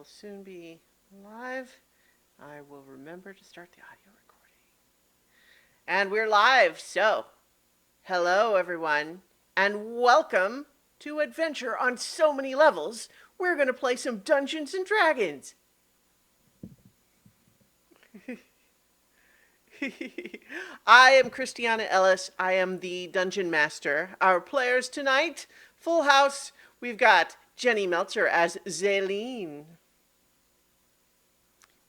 will soon be live. I will remember to start the audio recording. And we're live, so hello everyone, and welcome to Adventure on So Many Levels. We're going to play some Dungeons and Dragons. I am Christiana Ellis. I am the Dungeon Master. Our players tonight, full house. We've got Jenny Meltzer as Zaleen.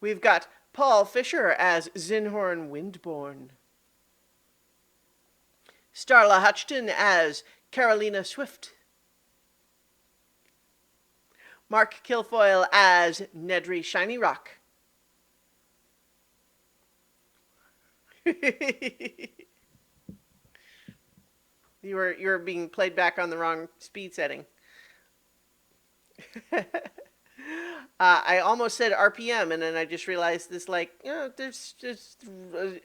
We've got Paul Fisher as Zinhorn Windborn. Starla Hutchton as Carolina Swift. Mark Kilfoyle as Nedry Shiny Rock. You were being played back on the wrong speed setting. I almost said RPM, and then I just realized this, there's just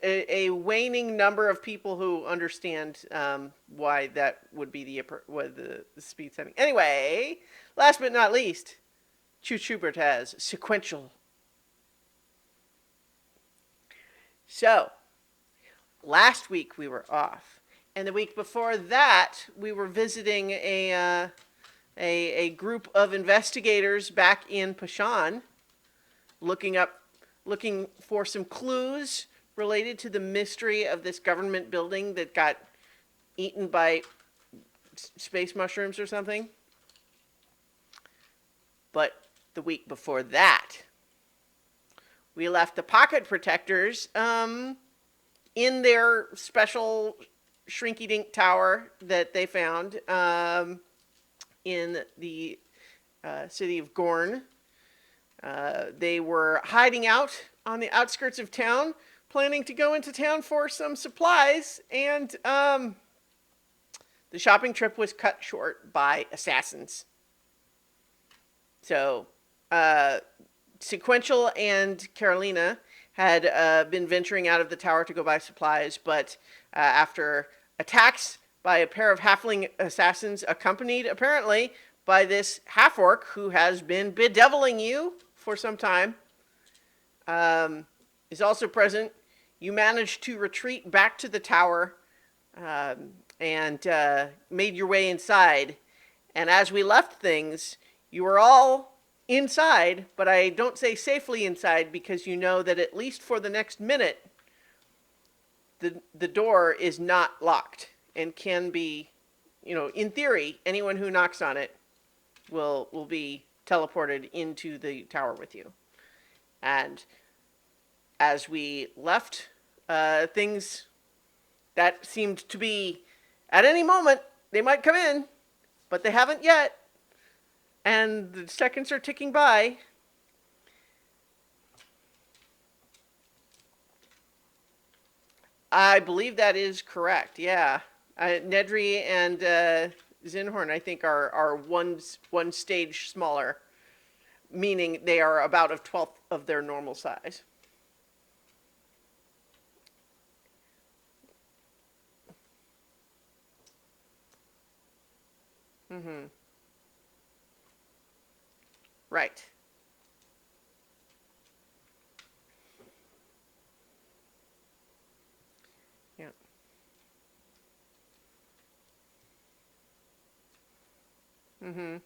a waning number of people who understand why that would be the speed setting. Anyway, last but not least, Chu Schubert has sequential. So, last week we were off, and the week before that we were visiting a group of investigators back in Pashan, looking for some clues related to the mystery of this government building that got eaten by space mushrooms or something. But the week before that, we left the pocket protectors in their special shrinky-dink tower that they found in the city of Gorn. They were hiding out on the outskirts of town, planning to go into town for some supplies, and the shopping trip was cut short by assassins. So, Sequential and Carolina had been venturing out of the tower to go buy supplies, but after attacks by a pair of halfling assassins, accompanied apparently by this half-orc who has been bedeviling you for some time, is also present. You managed to retreat back to the tower and made your way inside. And as we left things, you were all inside, but I don't say safely inside because you know that at least for the next minute, the door is not locked and can be, in theory, anyone who knocks on it will be teleported into the tower with you. And as we left, things that seemed to be, at any moment, they might come in, but they haven't yet. And the seconds are ticking by. I believe that is correct, yeah. Nedry and Zinhorn, I think, are one stage smaller, meaning they are about a 12th of their normal size. Mm-hmm. Right. Yeah. Mm-hmm.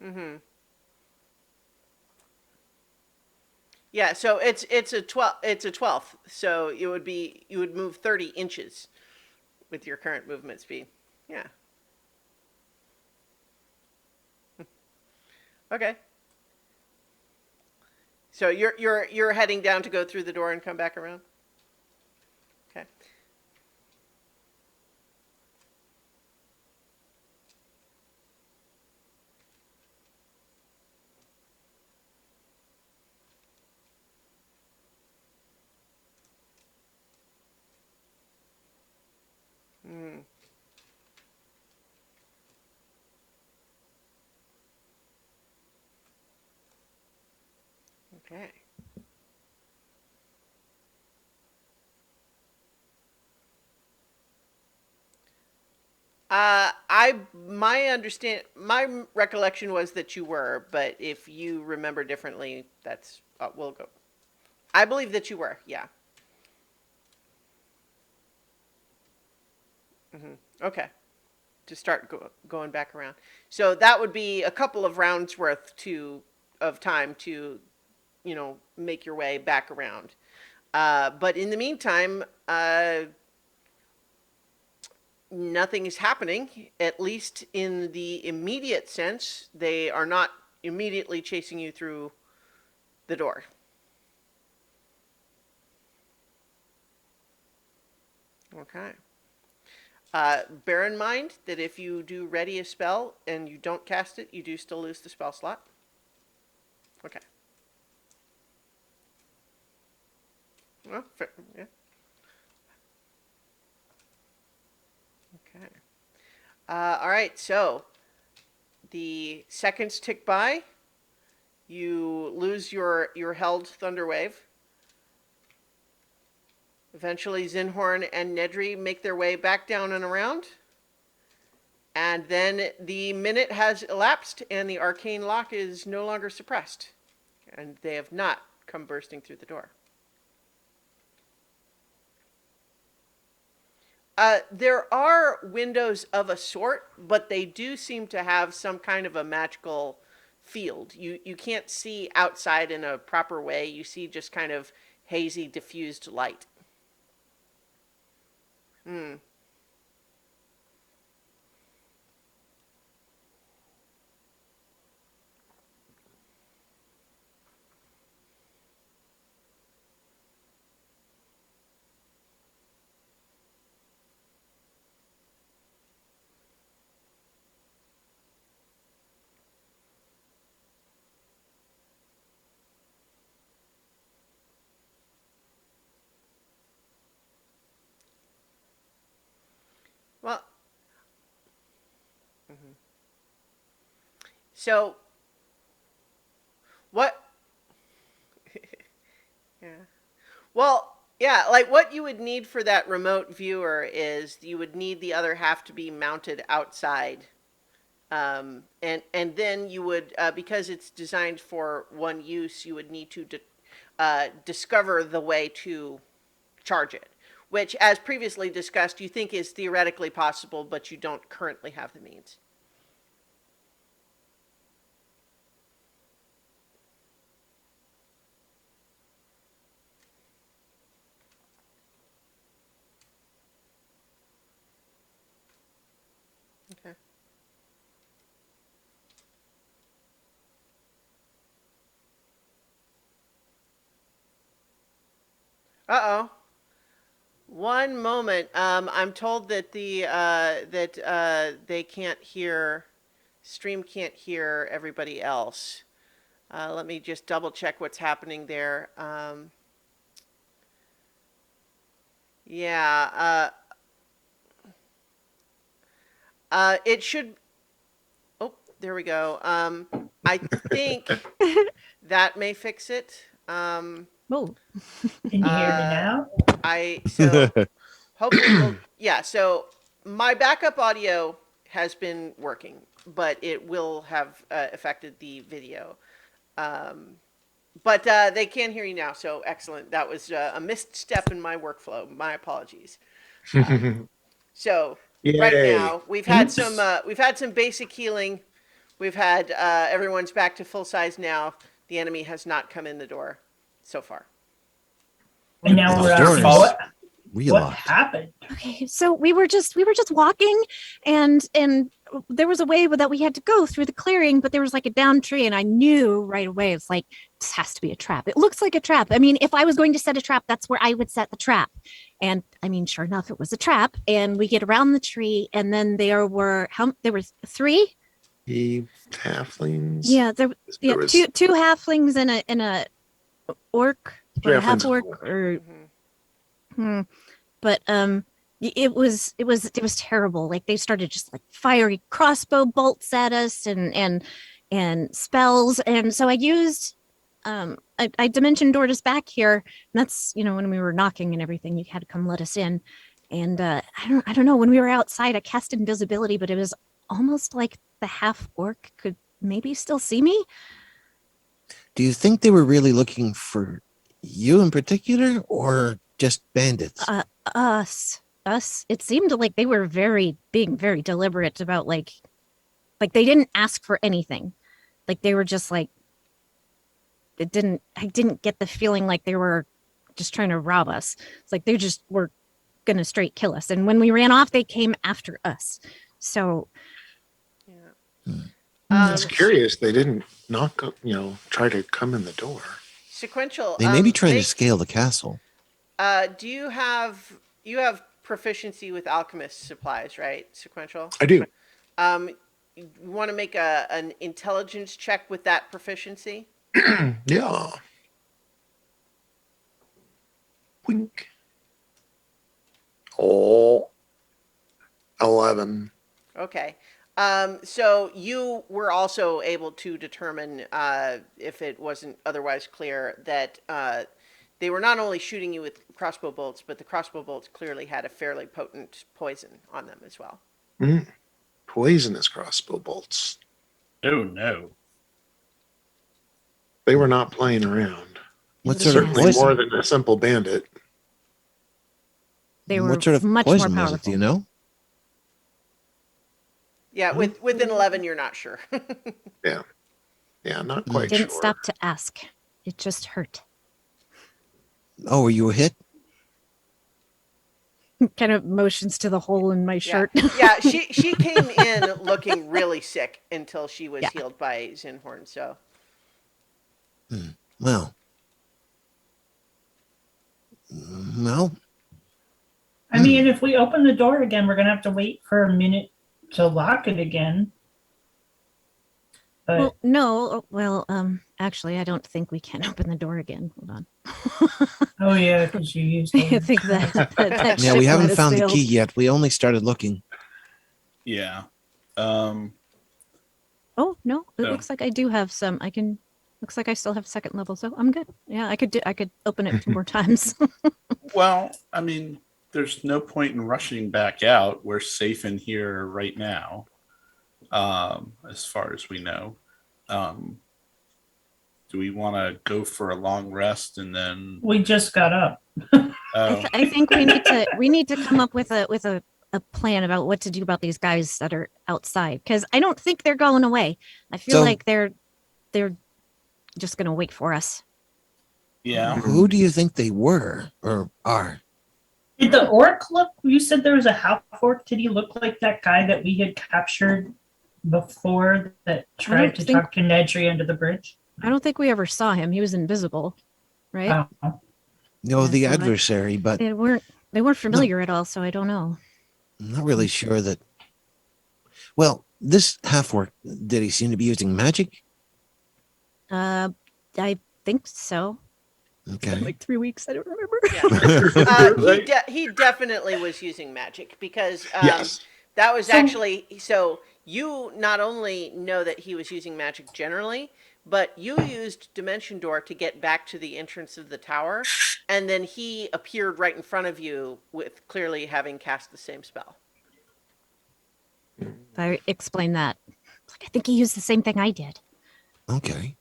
Mm-hmm. Yeah, so it's a 12th. So you would move 30 inches with your current movement speed. Yeah. Okay. So you're heading down to go through the door and come back around? Okay. Okay. My recollection was that you were, but if you remember differently, that's we'll go. I believe that you were. Yeah. Okay. To start going back around. So that would be a couple of rounds worth of time to, make your way back around. But in the meantime, nothing is happening, at least in the immediate sense. They are not immediately chasing you through the door. Okay. Bear in mind that if you do ready a spell and you don't cast it, you do still lose the spell slot. Okay. Well, fair, yeah. Okay. All right. So the seconds tick by. You lose your held thunder wave. Eventually, Zinhorn and Nedry make their way back down and around. And then the minute has elapsed and the arcane lock is no longer suppressed. And they have not come bursting through the door. There are windows of a sort, but they do seem to have some kind of a magical field. You can't see outside in a proper way. You see just kind of hazy, diffused light. Hmm. Well, mhm. So what? Yeah. Well, yeah, like what you would need for that remote viewer is you would need the other half to be mounted outside. And then you would, because it's designed for one use, you would need to discover the way to charge it, which, as previously discussed, you think is theoretically possible, but you don't currently have the means. Okay. Uh oh. One moment. I'm told that they can't hear, stream can't hear everybody else. Let me just double check what's happening there. Yeah. It should. Oh, there we go. I think that may fix it. Oh, Can you hear me Uh, now? so hopefully we'll. Yeah. So my backup audio has been working, but it will have affected the video. Um, but they can hear you now, so excellent. That was a missed step in my workflow. My apologies. So right Yay. now Oops. we've had some basic healing. We've had everyone's back to full size now. The enemy has not come in the door so far. And now we're Door forward. is What relocked. happened? okay. So we were just walking, and there was a way that we had to go through the clearing, but there was like a down tree, and I knew right away it's like this has to be a trap. It looks like a trap. I mean, if I was going to set a trap, that's where I would set the trap. And I mean, sure enough, it was a trap. And we get around the tree, and then there were three. Halflings. Yeah, there was two halflings and a orc three or a halflings half and orc an or Mhm. hmm, but it was terrible. Like they started just like firing crossbow bolts at us and spells, and so I used I dimension doored us back here. And that's, when we were knocking and everything, you had to come let us in. And I don't know. When we were outside, I cast invisibility, but it was almost like the half orc could maybe still see me. Do you think they were really looking for you in particular, or just bandits? Us. It seemed like they were being very deliberate about like they didn't ask for anything. Like they were just like, I didn't get the feeling like they were just trying to rob us. It's like they just were gonna straight kill us. And when we ran off, they came after us. So It's curious. They didn't knock up, try to come in the door. Sequential. They may be trying to scale the castle. Do you have proficiency with alchemist supplies, right? Sequential. I do. You want to make an intelligence check with that proficiency? Yeah. Wink. Oh. 11. Okay. So you were also able to determine, if it wasn't otherwise clear, that they were not only shooting you with crossbow bolts, but the crossbow bolts clearly had a fairly potent poison on them as well. Poisonous crossbow bolts. Oh no. They were not playing around. What sort of Certainly poison? more than a simple bandit. they were What sort of much poison more was powerful. it? Do you know? Yeah, with an 11, you're not sure. Yeah, not quite Didn't sure. stop to ask. It just hurt. Oh, were you hit? Kind of motions to the hole in my shirt. Yeah, she came in looking really sick until she was Yeah. healed by Zinhorn. So Well. Well, I mean, if we open the door again, we're gonna have to wait for a minute to lock it again. But Well, no. Well, actually, I don't think we can open the door again. Hold on. oh yeah, because you used. I think that yeah, ship we haven't let us found the fail. key yet. We only started looking. Yeah. Oh no! It No. looks like I do have some. Looks like I still have second level, so I'm good. Yeah, I could open it 2 more times. Well, I mean, there's no point in rushing back out. We're safe in here right now, as far as we know. Do we want to go for a long rest and then? We just got up. I think we need to come up with a plan about what to do about these guys that are outside, because I don't think they're going away. I feel So- like they're just gonna wait for us. Yeah. Who do you think they were or are? Did the orc look? You said there was a half orc. Did he look like that guy that we had captured before that tried to think- talk to Nedry under the bridge? I don't think we ever saw him. He was invisible, right? Oh. No, Yeah, the so adversary, but They weren't familiar at all, so I don't know. I'm not really sure that. Well, this half orc, did he seem to be using magic? I think so. Okay. Like 3 weeks. I don't remember. he definitely was using magic because Yes. that was So- actually so. You not only know that he was using magic generally, but you used Dimension Door to get back to the entrance of the tower, and then he appeared right in front of you with clearly having cast the same spell. I explained that. I think he used the same thing I did. Okay.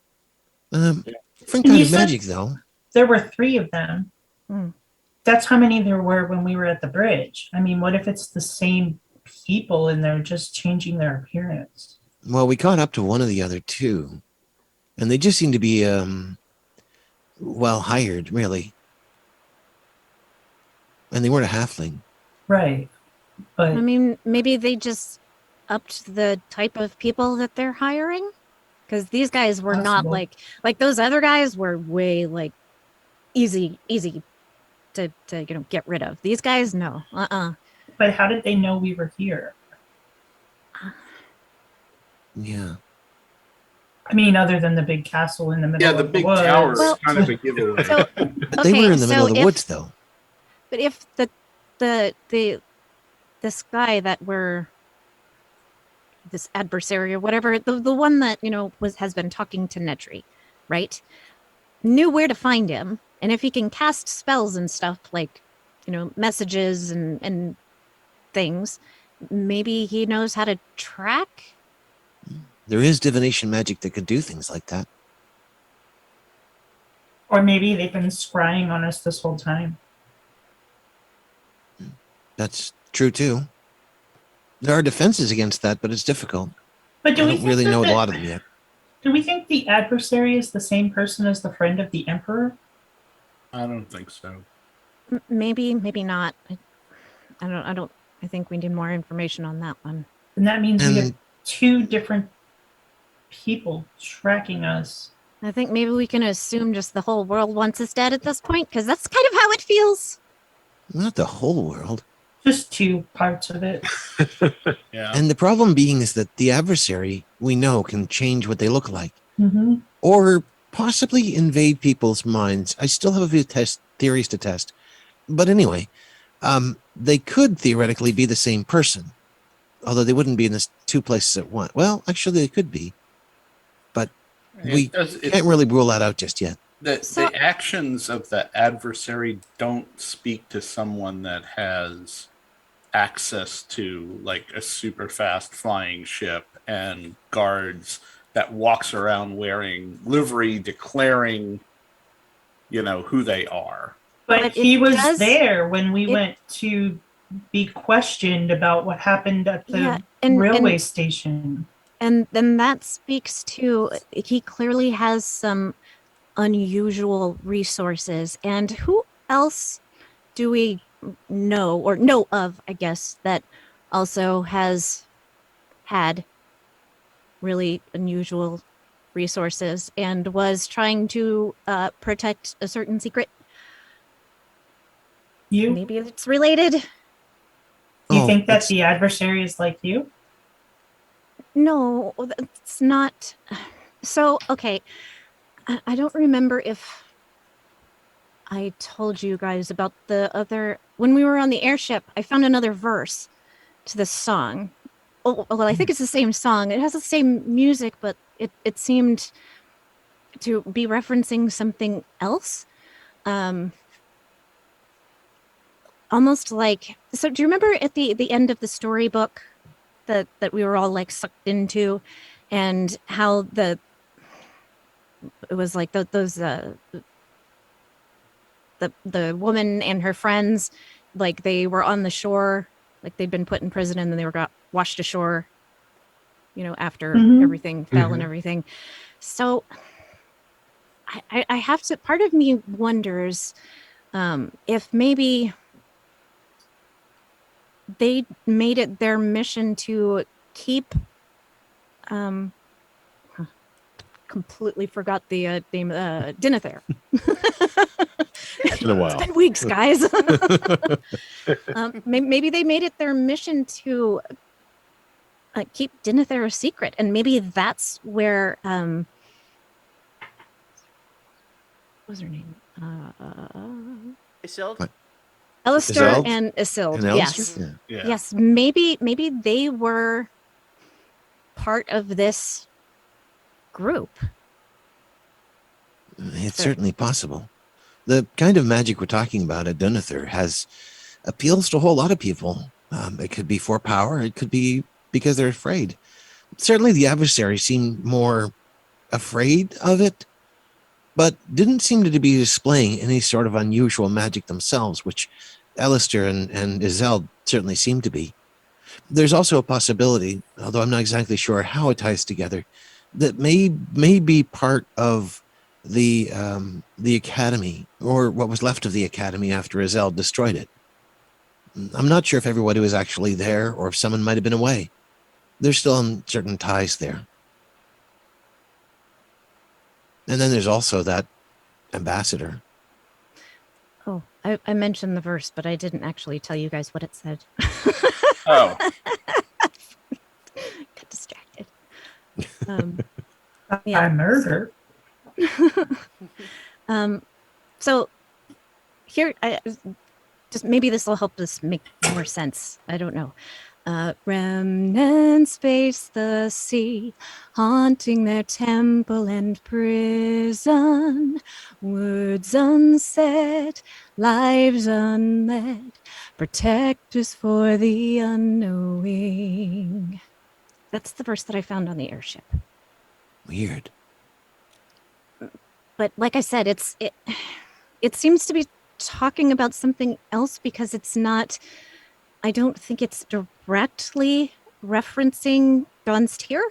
Different And kind you of said- magic, though. There were 3 of them. Hmm. That's how many there were when we were at the bridge. I mean, what if it's the same people and they're just changing their appearance? Well, we caught up to one of the other 2, and they just seem to be well hired, really. And they weren't a halfling. Right. But I mean, maybe they just upped the type of people that they're hiring, because these guys were not Possible. like those other guys were way like easy to get rid of. These guys, no. but how did they know we were here? Yeah. I mean, other than the big castle in the middle Yeah, of the the big woods. tower is Well- kind of a giveaway. So But they were in the middle of the woods, though. But if this guy that we're this adversary or whatever, the one that has been talking to Nedry, right? knew where to find him, and if he can cast spells and stuff like, messages and things, maybe he knows how to track. There is divination magic that could do things like that. Or maybe they've been scrying on us this whole time. That's true too. There are defenses against that, but it's difficult. But do I we don't think really that know a the- lot of them yet. Do we think the adversary is the same person as the friend of the emperor? I don't think so. Maybe not. I think we need more information on that one. And that means we have And two different people tracking us. I think maybe we can assume just the whole world wants us dead at this point, because that's kind of how it feels. not the whole world. Just two parts of it. Yeah. And the problem being is that the adversary, we know, can change what they look like. Mm-hmm. Or possibly invade people's minds. I still have a few theories to test. But anyway, they could theoretically be the same person, although they wouldn't be in this two places at once. Well, actually, they could be. But we can't really rule that out just yet. The actions of the adversary don't speak to someone that has access to like a super fast flying ship and guards that walks around wearing livery declaring who they are. But But he it was does- there when we went to be questioned about what happened at the and railway station. and then that speaks to, he clearly has some unusual resources. And who else do we know of, I guess, that also has had really unusual resources and was trying to protect a certain secret? You Maybe it's related. Do you Oh, think that it's- the adversary is like you? No, it's not. So, okay. I don't remember if I told you guys about the other. When we were on the airship, I found another verse to this song. Oh, well, I think it's the same song. It has the same music, but it seemed to be referencing something else. Almost like, so do you remember at the end of the storybook that we were all like sucked into, and how it was like those the woman and her friends, like they were on the shore, like they'd been put in prison and then they got washed ashore, after Mhm. everything fell and everything. So I have to, part of me wonders if maybe they made it their mission to keep completely forgot the name, Dinather. It's been a while. It's been weeks, guys. Maybe they made it their mission to keep Dinather a secret, and maybe that's where what was her name? Isilde? What? Alistair Isolde? and Isilde. And Yes, Alistair? Yeah. Yeah. yes. Maybe they were part of this group. It's So- certainly possible. The kind of magic we're talking about at Dunather has appeals to a whole lot of people. It could be for power. It could be because they're afraid. Certainly the adversary seemed more afraid of it, but didn't seem to be displaying any sort of unusual magic themselves, which Alistair and Isolde certainly seem to be. There's also a possibility, although I'm not exactly sure how it ties together, that may be part of the academy, or what was left of the academy after Isolde destroyed it. I'm not sure if everybody was actually there or if someone might have been away. There's still certain ties there. And then there's also that ambassador. Oh, I mentioned the verse, but I didn't actually tell you guys what it said. Oh, Got distracted. Yeah. By murder. So here, just maybe this will help us make more sense. I don't know. Remnants face the sea, haunting their temple and prison. Words unsaid, lives unled, protect us for the unknowing. That's the verse that I found on the airship. Weird. But like I said, it seems to be talking about something else because it's not. I don't think it's directly referencing Dawn's Tear,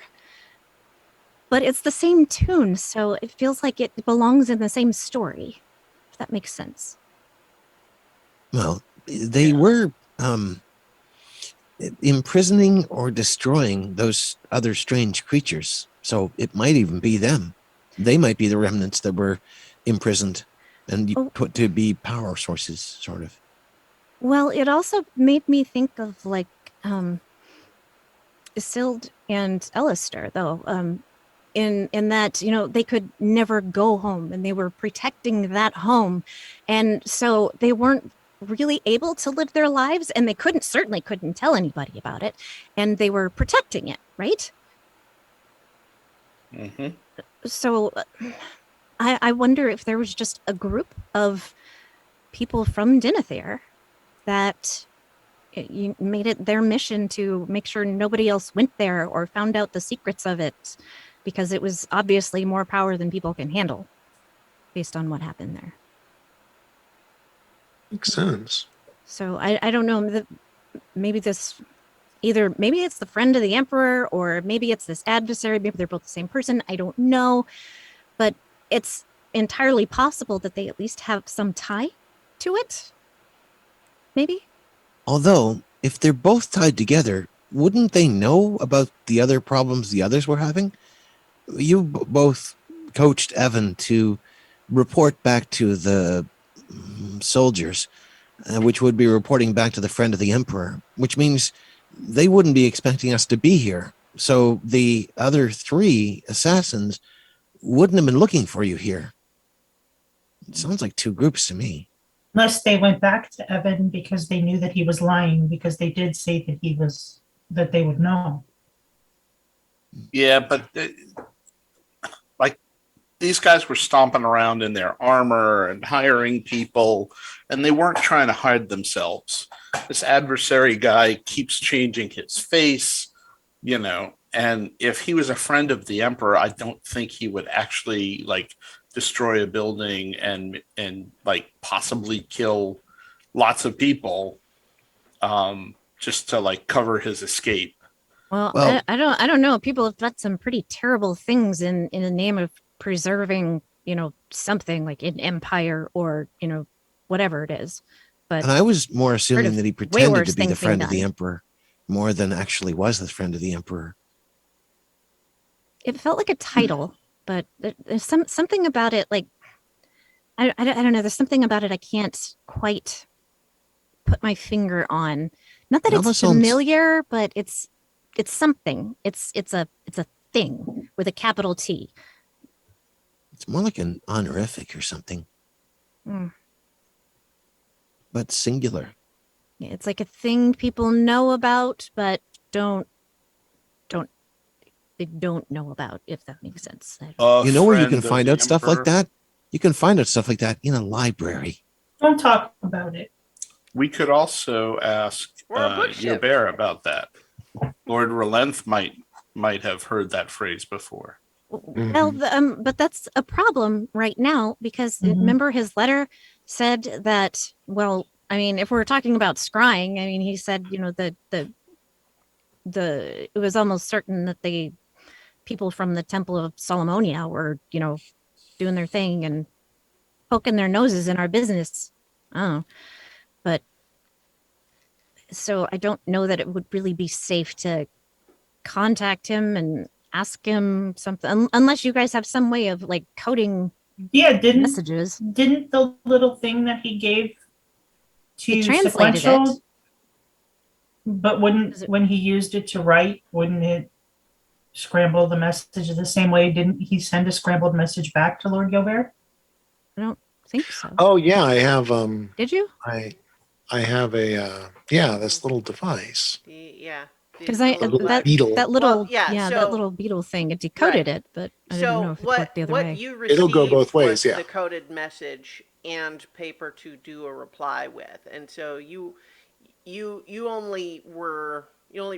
but it's the same tune, so it feels like it belongs in the same story. If that makes sense. Well, they were imprisoning or destroying those other strange creatures. So it might even be them. They might be the remnants that were imprisoned and put to be power sources, sort of. Well, it also made me think of like Isilde and Ellister, though. In that, they could never go home and they were protecting that home. And so they weren't really able to live their lives and they certainly couldn't tell anybody about it. And they were protecting it, right? Mm-hmm. So I wonder if there was just a group of people from Denethor that you made it their mission to make sure nobody else went there or found out the secrets of it, because it was obviously more power than people can handle based on what happened there. Makes sense. So I don't know, maybe it's the friend of the emperor or maybe it's this adversary, maybe they're both the same person, I don't know, but it's entirely possible that they at least have some tie to it, maybe. Although, if they're both tied together, wouldn't they know about the other problems the others were having? You both coached Evan to report back to the soldiers, which would be reporting back to the friend of the emperor, which means they wouldn't be expecting us to be here. So the other 3 assassins wouldn't have been looking for you here. It sounds like 2 groups to me. Unless they went back to Evan because they knew that he was lying, because they did say that they would know. Yeah, but like these guys were stomping around in their armor and hiring people, and they weren't trying to hide themselves. This adversary guy keeps changing his face, and if he was a friend of the emperor, I don't think he would actually destroy a building and possibly kill lots of people just to cover his escape. Well, I don't know. People have done some pretty terrible things in the name of preserving, something like an empire or, whatever it is. But And I was more assuming that he way pretended worse to be the things being friend of the done. emperor more than actually was the friend of the emperor. It felt like a title, but there's something about it. Like, I don't know. There's something about it I can't quite put my finger on. Not that It it's almost sounds- familiar, but it's something. It's a thing with a capital T. It's more like an honorific or something, but singular. It's like a thing people know about, but they don't know about, if that makes sense. You know where you can find out stuff like that? You can find out stuff like that in a library. Don't talk about it. We could also ask Yobert about that. Lord Relenth might have heard that phrase before. Well, but that's a problem right now because remember his letter said that. Well, I mean, if we're talking about scrying, I mean, he said it was almost certain that the people from the Temple of Solomonia were doing their thing and poking their noses in our business. Oh, but so I don't know that it would really be safe to contact him and ask him something unless you guys have some way of coding messages. Didn't the little thing that he gave to translated sequential it, but when he used it to write, wouldn't it scramble the message the same way? Didn't he send a scrambled message back to Lord Gilbert? I don't think so. Oh yeah, I have. Did you? I have a this little device. The Because the I little Little that beetle. that little Well, yeah, yeah, so- that little beetle thing, it decoded Right. it, but I didn't know So if it worked the other what way. you received It'll go both ways, was yeah. the coded message and paper to do a reply with, and so you only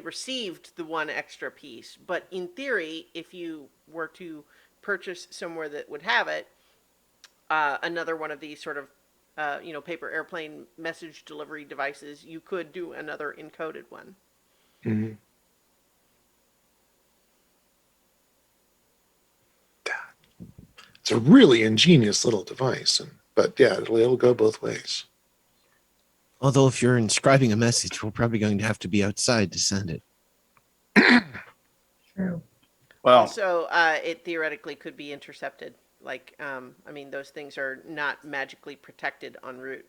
received the one extra piece. But in theory, if you were to purchase somewhere that would have it, another one of these sort of paper airplane message delivery devices, you could do another encoded one. Mhm. It's a really ingenious little device, but yeah, it'll go both ways. Although if you're inscribing a message, we're probably going to have to be outside to send it. True. Well, Also, it theoretically could be intercepted. Like, I mean, those things are not magically protected en route.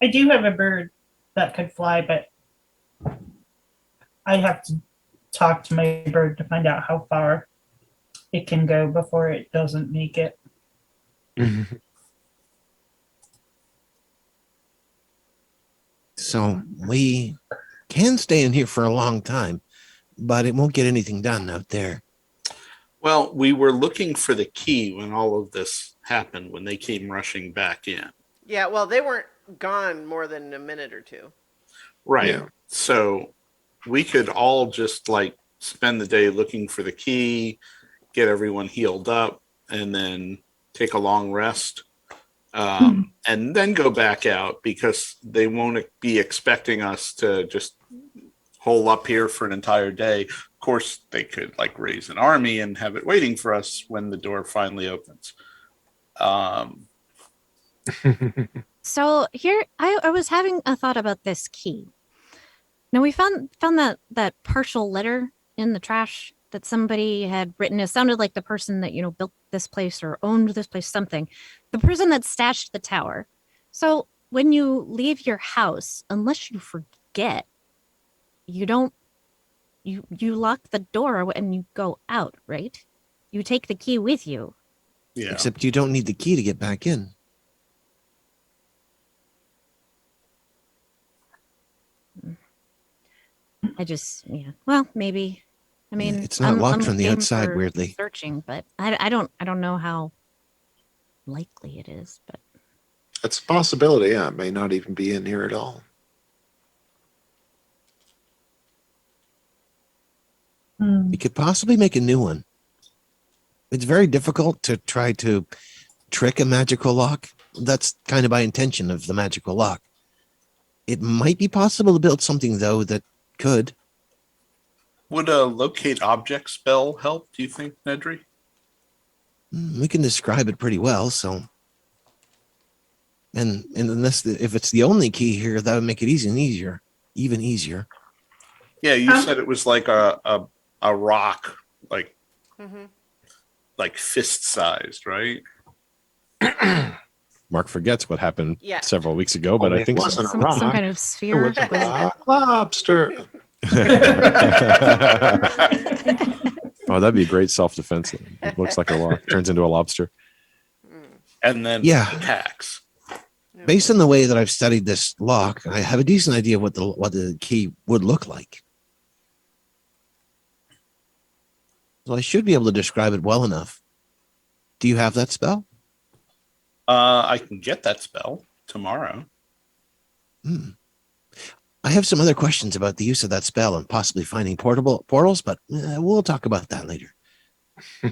I do have a bird that could fly, but I have to talk to my bird to find out how far it can go before it doesn't make it. So we can stay in here for a long time, but it won't get anything done out there. well, we were looking for the key when all of this happened, when they came rushing back in. Yeah, well, they weren't gone more than a minute or two. Right. Yeah. So we could all just like spend the day looking for the key, get everyone healed up, and then take a long rest. And then go back out, because they won't be expecting us to just hole up here for an entire day. Of course, they could like raise an army and have it waiting for us when the door finally opens. So here, I was having a thought about this key. Now we found that partial letter in the trash that somebody had written. It sounded like the person that built this place or owned this place, something. The person that stashed the tower. So when you leave your house, unless you forget, you don't you lock the door and you go out, right? You take the key with you. Yeah. Except you don't need the key to get back in. Well, maybe. I mean, it's not locked I'm from the game outside, for weirdly. searching, but I don't know how likely it is. But That's a possibility. Yeah, it may not even be in here at all. You could possibly make a new one. It's very difficult to try to trick a magical lock. That's kind of by intention of the magical lock. It might be possible to build something, though, that could. Would a locate object spell help, do you think, Nedry? We can describe it pretty well, so. And unless if it's the only key here, that would make it even easier. Yeah, you said it was like a rock, like fist sized, right? Mark forgets what happened Yeah. several weeks ago, but Oh, I it think so. wasn't a some rock. kind of It sphere. was a lobster. Oh, that'd be a great self-defense. It looks like a rock, turns into a lobster. And then Yeah. attacks. Based on the way that I've studied this lock, I have a decent idea of what the key would look like. So I should be able to describe it well enough. Do you have that spell? I can get that spell tomorrow. I have some other questions about the use of that spell and possibly finding portals, but we'll talk about that later.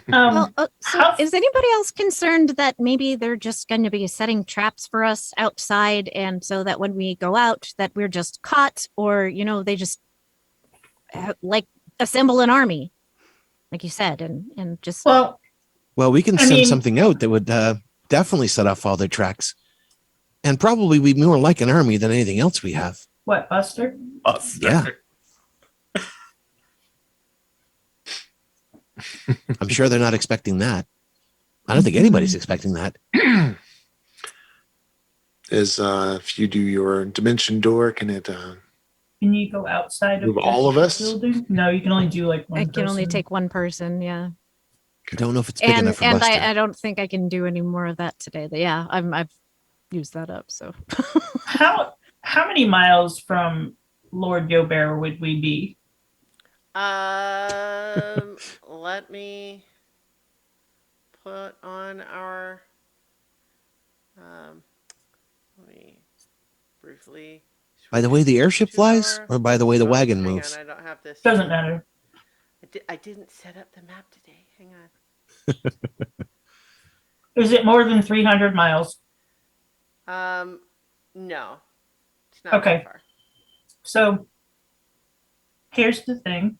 Well, so how- is anybody else concerned that maybe they're just going to be setting traps for us outside, and so that when we go out, that we're just caught, or they just like assemble an army, like you said, and just Well, Well, we can I send mean- something out that would definitely set off all their tracks, and probably be more like an army than anything else we have. what, Buster? Yeah. I'm sure they're not expecting that. I don't think anybody's expecting that. If you do your dimension door, can it Can you go outside of move all of the us? building? No, you can only do like one. I can only person. take one person. Yeah. I don't know if it's big And enough for and Buster. I don't think I can do any more of that today. But yeah, I've used that up. So How many miles from Lord Yobert would we be? Let me put on our. Um, let me briefly. By the switch way the airship to flies, our. or by the way the Oh, wagon hang on, moves? I don't have this. Doesn't matter. I didn't set up the map today. Hang on. Is it more than 300 miles? Um, no, it's not Okay. that far. So here's the thing.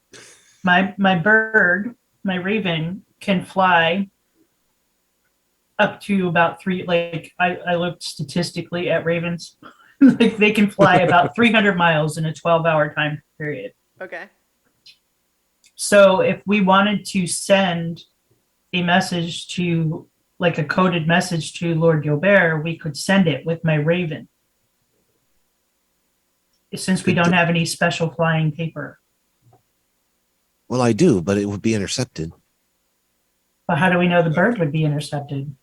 My bird, my raven, can fly up to about three. Like I looked statistically at ravens, like they can fly about 300 miles in a 12-hour time period. Okay. So if we wanted to send a message to, like a coded message to Lord Gilbert, we could send it with my raven. Since we don't have any special flying paper. Well, I do, but it would be intercepted. But how do we know the bird would be intercepted?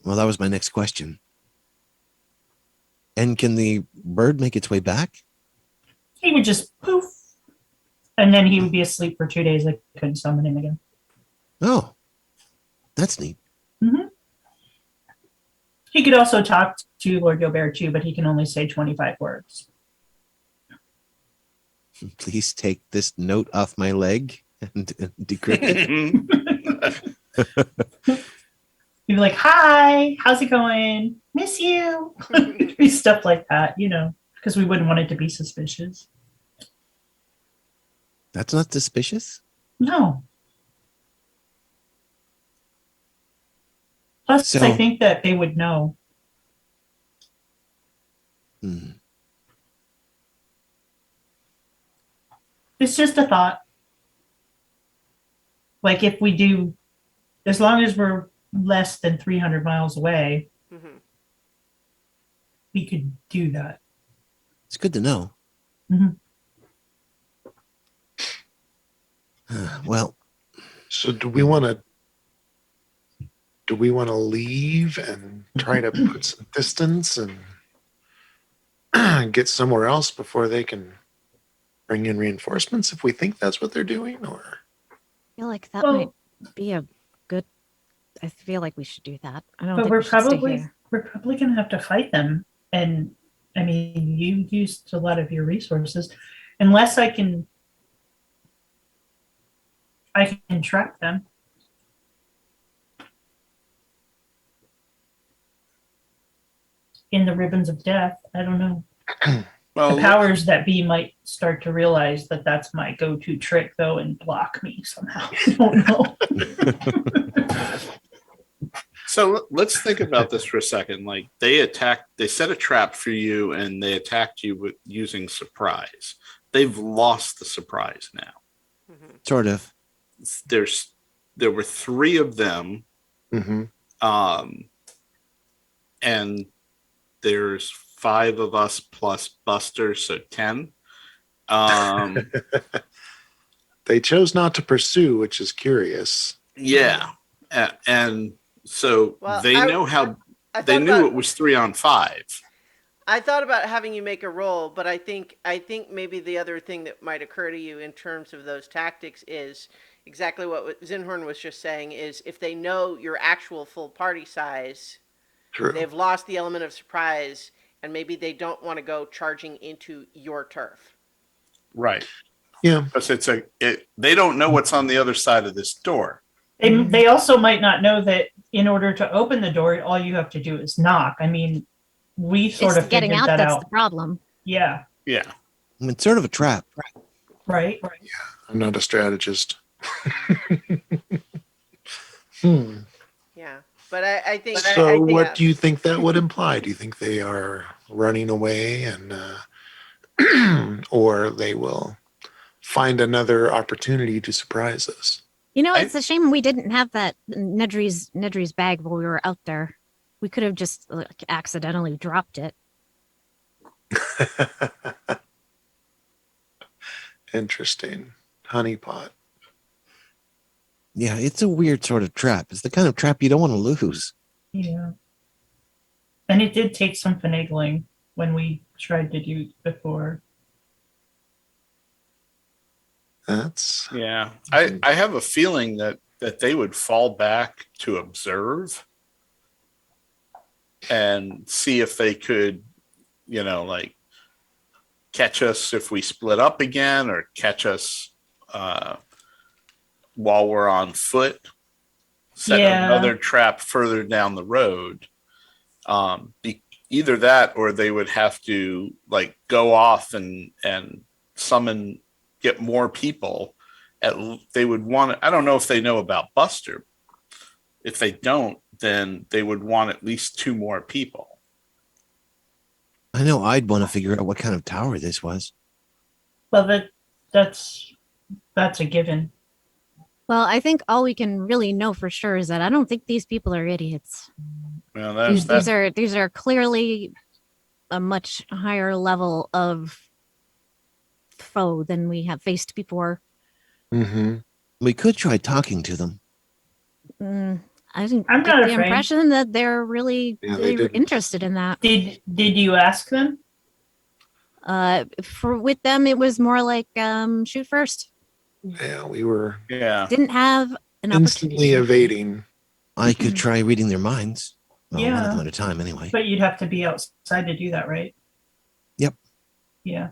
Well, that was my next question. And can the bird make its way back? He would just poof, and then he would be asleep for 2 days. I couldn't summon him again. Oh, that's neat. He could also talk to Lord Gilbert too, but he can only say 25 words. Please take this note off my leg and decrypt it. He'd be like, "Hi, how's it going? Miss you." Stuff like that, because we wouldn't want it to be suspicious. That's not suspicious? No. Plus, So- I think that they would know. Hmm. It's just a thought. Like if we do, as long as we're less than 300 miles away, Mm-hmm. we could do that. It's good to know. Mhm. Well, So do we want to leave and try to put some distance and get somewhere else before they can bring in reinforcements if we think that's what they're doing? Or I feel like that Well- might be a good. I feel like we should do that. I don't But think we're we should stay probably here. gonna have to fight them. And I mean, you used a lot of your resources. Unless I can track them. In the ribbons of death. I don't know. Well, The powers that be might start to realize that that's my go-to trick, though, and block me somehow. I don't know. so let's think about this for a second. Like they set a trap for you and they attacked you with using surprise. They've lost the surprise now. Mm-hmm. sort of. There were 3 of them. Mhm. And there's 5 of us plus Buster, so 10. They chose not to pursue, which is curious. Yeah, and so Well, they know how I they thought knew about, it was 3 on 5. I thought about having you make a roll, but I think maybe the other thing that might occur to you in terms of those tactics is exactly what Zinhorn was just saying. Is if they know your actual full party size, True. they've lost the element of surprise, and maybe they don't want to go charging into your turf. Right, Yeah. because they don't know what's on the other side of this door. They also might not know that in order to open the door, all you have to do is knock. I mean, we sort It's of getting figured out that that's out. the problem. Yeah. Yeah, I mean, it's sort of a trap. Right. I'm not a strategist. Yeah, but I think. So what do you think that would imply? Do you think they are running away and or they will find another opportunity to surprise us? It's a shame we didn't have that Nedry's bag while we were out there. We could have just accidentally dropped it. Interesting. Honeypot. Yeah, it's a weird sort of trap. It's the kind of trap you don't want to lose. Yeah. And it did take some finagling when we tried to do it before. That's Yeah, I have a feeling that they would fall back to observe and see if they could, like catch us if we split up again, or catch us uh, while we're on foot, set Yeah. another trap further down the road. Either that, or they would have to like go off and summon, get more people. They would want to, I don't know if they know about Buster. If they don't, then they would want at least two more people. I know I'd want to figure out what kind of tower this was. Well, that's a given. Well, I think all we can really know for sure is that I don't think these people are idiots. Well, These are clearly a much higher level of foe than we have faced before. mm-hmm. We could try talking to them. I didn't I'm get not the afraid. impression that they're really Yeah, they they're didn't. interested in that. Did you ask them? With them, it was more like shoot first. Yeah, we were yeah. Didn't have an instantly opportunity. evading. I could try reading their minds. Well, one of Yeah. them at a time, anyway. But you'd have to be outside to do that, right? Yep. Yeah.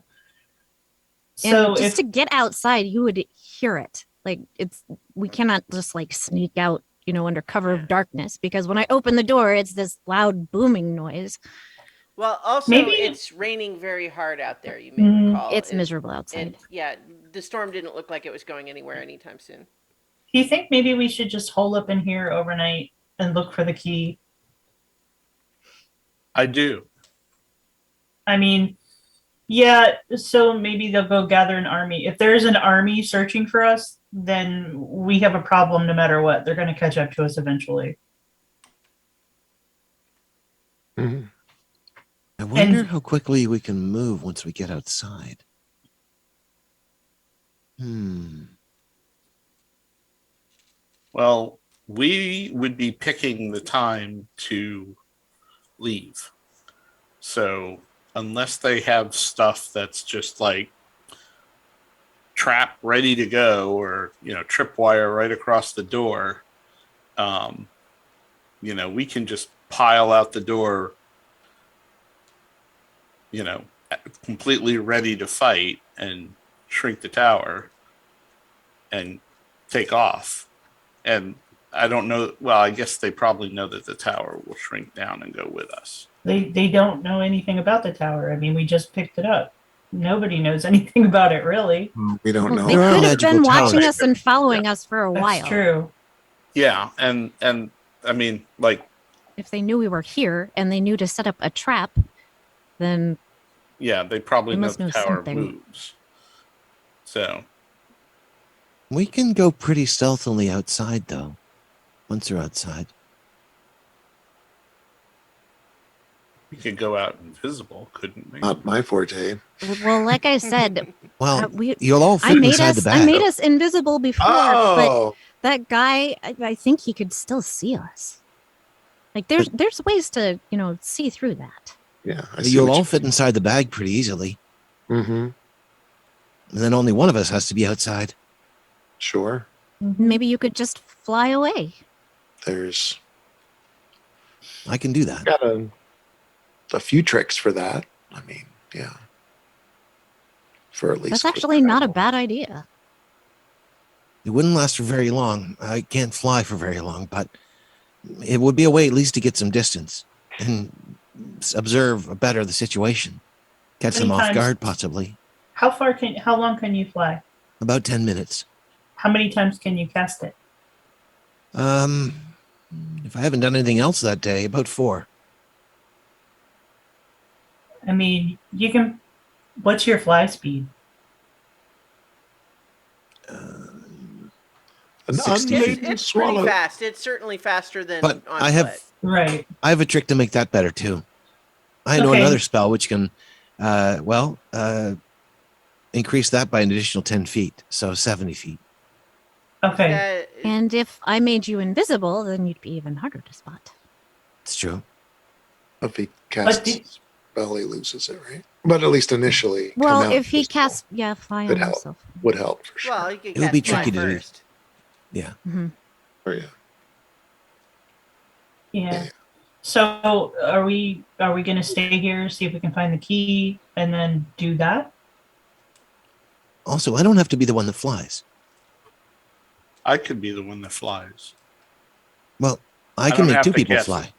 And So just if to get outside, you would hear it. Like we cannot just like sneak out, under cover of darkness, because when I open the door, it's this loud booming noise. Well, also, Maybe- it's raining very hard out there, you may recall. It's miserable outside. And yeah, the storm didn't look like it was going anywhere anytime soon. do you think maybe we should just hole up in here overnight and look for the key? I do. I mean, yeah, so maybe they'll go gather an army. If there's an army searching for us, then we have a problem no matter what. They're going to catch up to us eventually. Mhm. I wonder And- how quickly we can move once we get outside. Well, we would be picking the time to leave. So unless they have stuff that's just like trap ready to go, or tripwire right across the door, we can just pile out the door, completely ready to fight and shrink the tower and take off. And I don't know. Well, I guess they probably know that the tower will shrink down and go with us. They don't know anything about the tower. I mean, we just picked it up. Nobody knows anything about it, really. We don't Well, know. they There are could have magical been watching towers. us and following us for a That's while. true. Yeah, and I mean, like, If they knew we were here and they knew to set up a trap, then yeah, they probably They know must the know tower something. moves. So We can go pretty stealthily outside, though, once they're outside. we could go out invisible, couldn't we? Not my forte. well, like I said, Well, we you'll all fit inside the bag. I made us invisible before, but Oh, that guy, I think he could still see us. Like there's ways to see through that. yeah. I see You'll what all you fit inside the bag pretty easily. mean. Mhm. And then only one of us has to be outside. Sure. Maybe you could just fly away. There's I can do that. got a few tricks for that. I mean, yeah. For at least That's actually not a bad idea. It wouldn't last for very long. I can't fly for very long, but it would be a way at least to get some distance and observe better the situation. Catch them off Sometimes- guard, possibly. How long can you fly? About 10 minutes. How many times can you cast it? If I haven't done anything else that day, about 4. I mean, you can. What's your fly speed? An 60 unladen feet. It's swallow. pretty fast. It's certainly faster than But on I have foot. Right. I have a trick to make that better too. I know Okay. another spell which can, increase that by an additional 10 feet, so 70 feet. Okay. And if I made you invisible, then you'd be even harder to spot. It's true. If he casts do- his spell, he loses it, right? But at least initially, Well, come out if he visible casts, fly Could on help. himself. would help for sure. Well, you could It would be cast fly tricky to do. first. Yeah. Hmm. Or, yeah. Yeah. So are we going to stay here, see if we can find the key, and then do that? Also, I don't have to be the one that flies. I could be the one that flies. Well, I I can don't make have two to people cast fly. it.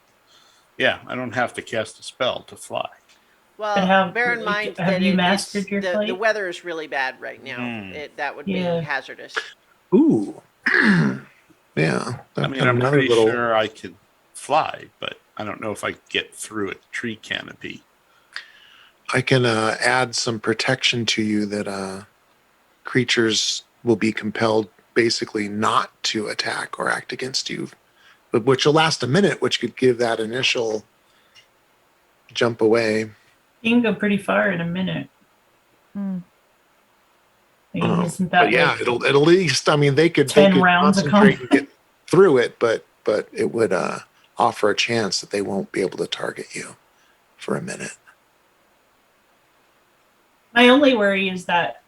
Yeah, I don't have to cast a spell to fly. Well, But how- bear in mind have that you it's mastered your the flight? weather is really bad right now. Mm. That would be Yeah. hazardous. Ooh. Yeah. I mean, I'm Another pretty little- sure I could fly, but I don't know if I get through a tree canopy. I can add some protection to you that creatures will be compelled basically not to attack or act against you, but which will last a minute, which could give that initial jump away. You can go pretty far in a minute. Mm. I mean, isn't that But yeah, like it'll at least. I mean, they could 10 rounds of concentrate and get through it, but it would offer a chance that they won't be able to target you for a minute. My only worry is that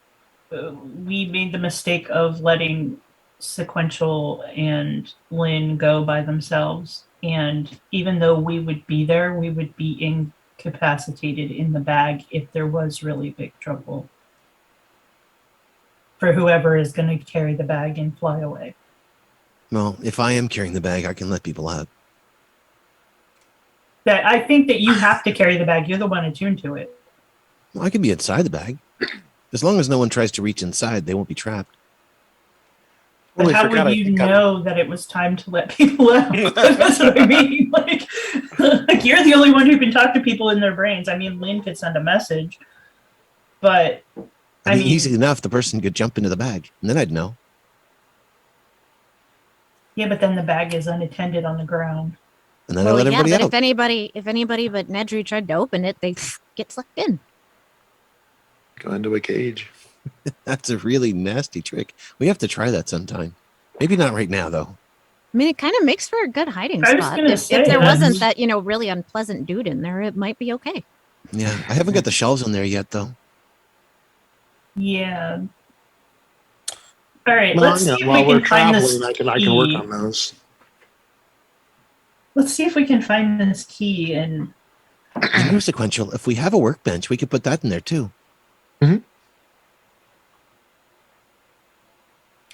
we made the mistake of letting Sequential and Lynn go by themselves. And even though we would be there, we would be incapacitated in the bag if there was really big trouble for whoever is going to carry the bag and fly away. Well, if I am carrying the bag, I can let people out. That I think that you have to carry the bag. You're the one attuned to it. Well, I can be inside the bag. As long as no one tries to reach inside, they won't be trapped. But Totally how forgot, I would you think know that it was time to let people out? That's what I mean. Like you're the only one who can talk to people in their brains. I mean, Lynn could send a message, but I mean, easy enough. The person could jump into the bag, and then I'd know. yeah, but then the bag is unattended on the ground. And then I let yeah, everybody but out. if anybody but Nedry tried to open it, they get sucked in. Go into a cage. That's a really nasty trick. We have to try that sometime. Maybe not right now, though. I mean, it kind of makes for a good hiding I was spot. gonna If say, there that's- wasn't that, really unpleasant dude in there, it might be okay. Yeah, I haven't got the shelves in there yet, though. Yeah. All right, Well, let's see if while we we're can find traveling, this I can work key. on those. Let's see if we can find this key and You know, Sequential, if we have a workbench, we could put that in there, too.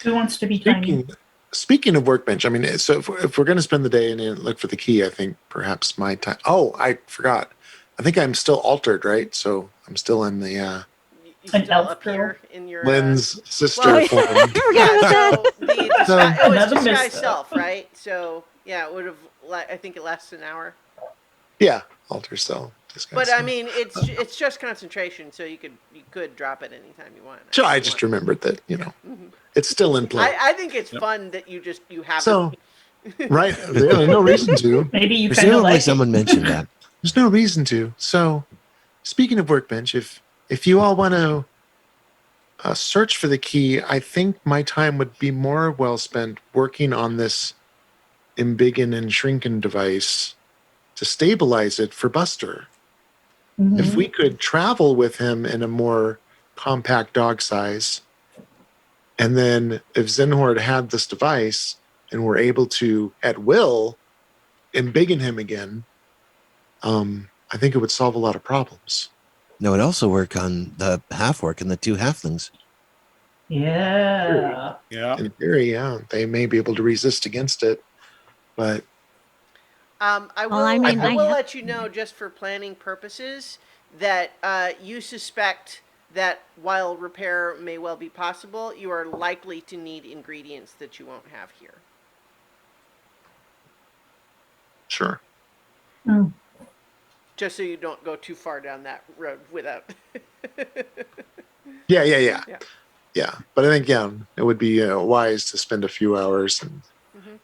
who wants to be tiny? Speaking of workbench, I mean, so if we're going to spend the day and look for the key, I think perhaps my time. Oh, I forgot. I think I'm still altered, right? So I'm still in the You An still elf appear in your Lynn's sister well, form. yeah, so the disguise, it was Another disguise misstep. self, right? So yeah, it would have. I think it lasts an hour. Yeah, alter self. But I mean, it's just concentration, so you could drop it anytime you want. Sure, I if you just want. remembered that it's still in play. I think it's fun that you have So, it. right? There's no reason to. Maybe you kind of Presumably like someone mentioned that. There's no reason to. So, speaking of workbench, if you all want to search for the key, I think my time would be more well spent working on this embiggen and shrinken device to stabilize it for Buster. Mhm. If we could travel with him in a more compact dog size, and then if Zenhord had this device and were able to, at will, embiggen him again, I think it would solve a lot of problems. No, it'd also work on the half-orc and the two halflings. Yeah. Yeah. In theory, yeah, they may be able to resist against it, but I will. Well, I mean, I I will have- let you know, just for planning purposes, that you suspect that while repair may well be possible, you are likely to need ingredients that you won't have here. sure. Mm. Just so you don't go too far down that road without. Yeah. Yeah. Yeah. But I think, it would be wise to spend a few hours and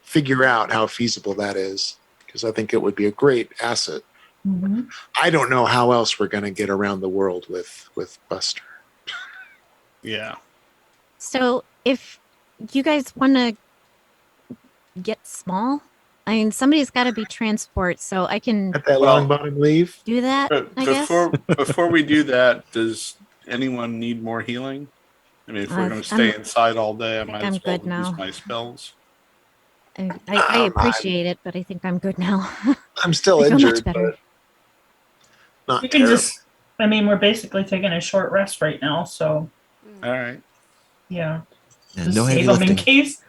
figure out how feasible that is, because I think it would be a great asset. Mhm. I don't know how else we're going to get around the world with Buster. Yeah. So if you guys want to get small, I mean, somebody's got to be transport, so I can Let that Well- long bottom leave. do that, I guess. Before we do that, does anyone need more healing? I mean, if we're going to stay inside all day, I think might I'm as well good use now. my spells. I appreciate it, but I think I'm good now. I'm still I feel much injured, better. but not You can terrible. just, I mean, we're basically taking a short rest right now, so All right. yeah. And Just no heavy save them in lifting. case.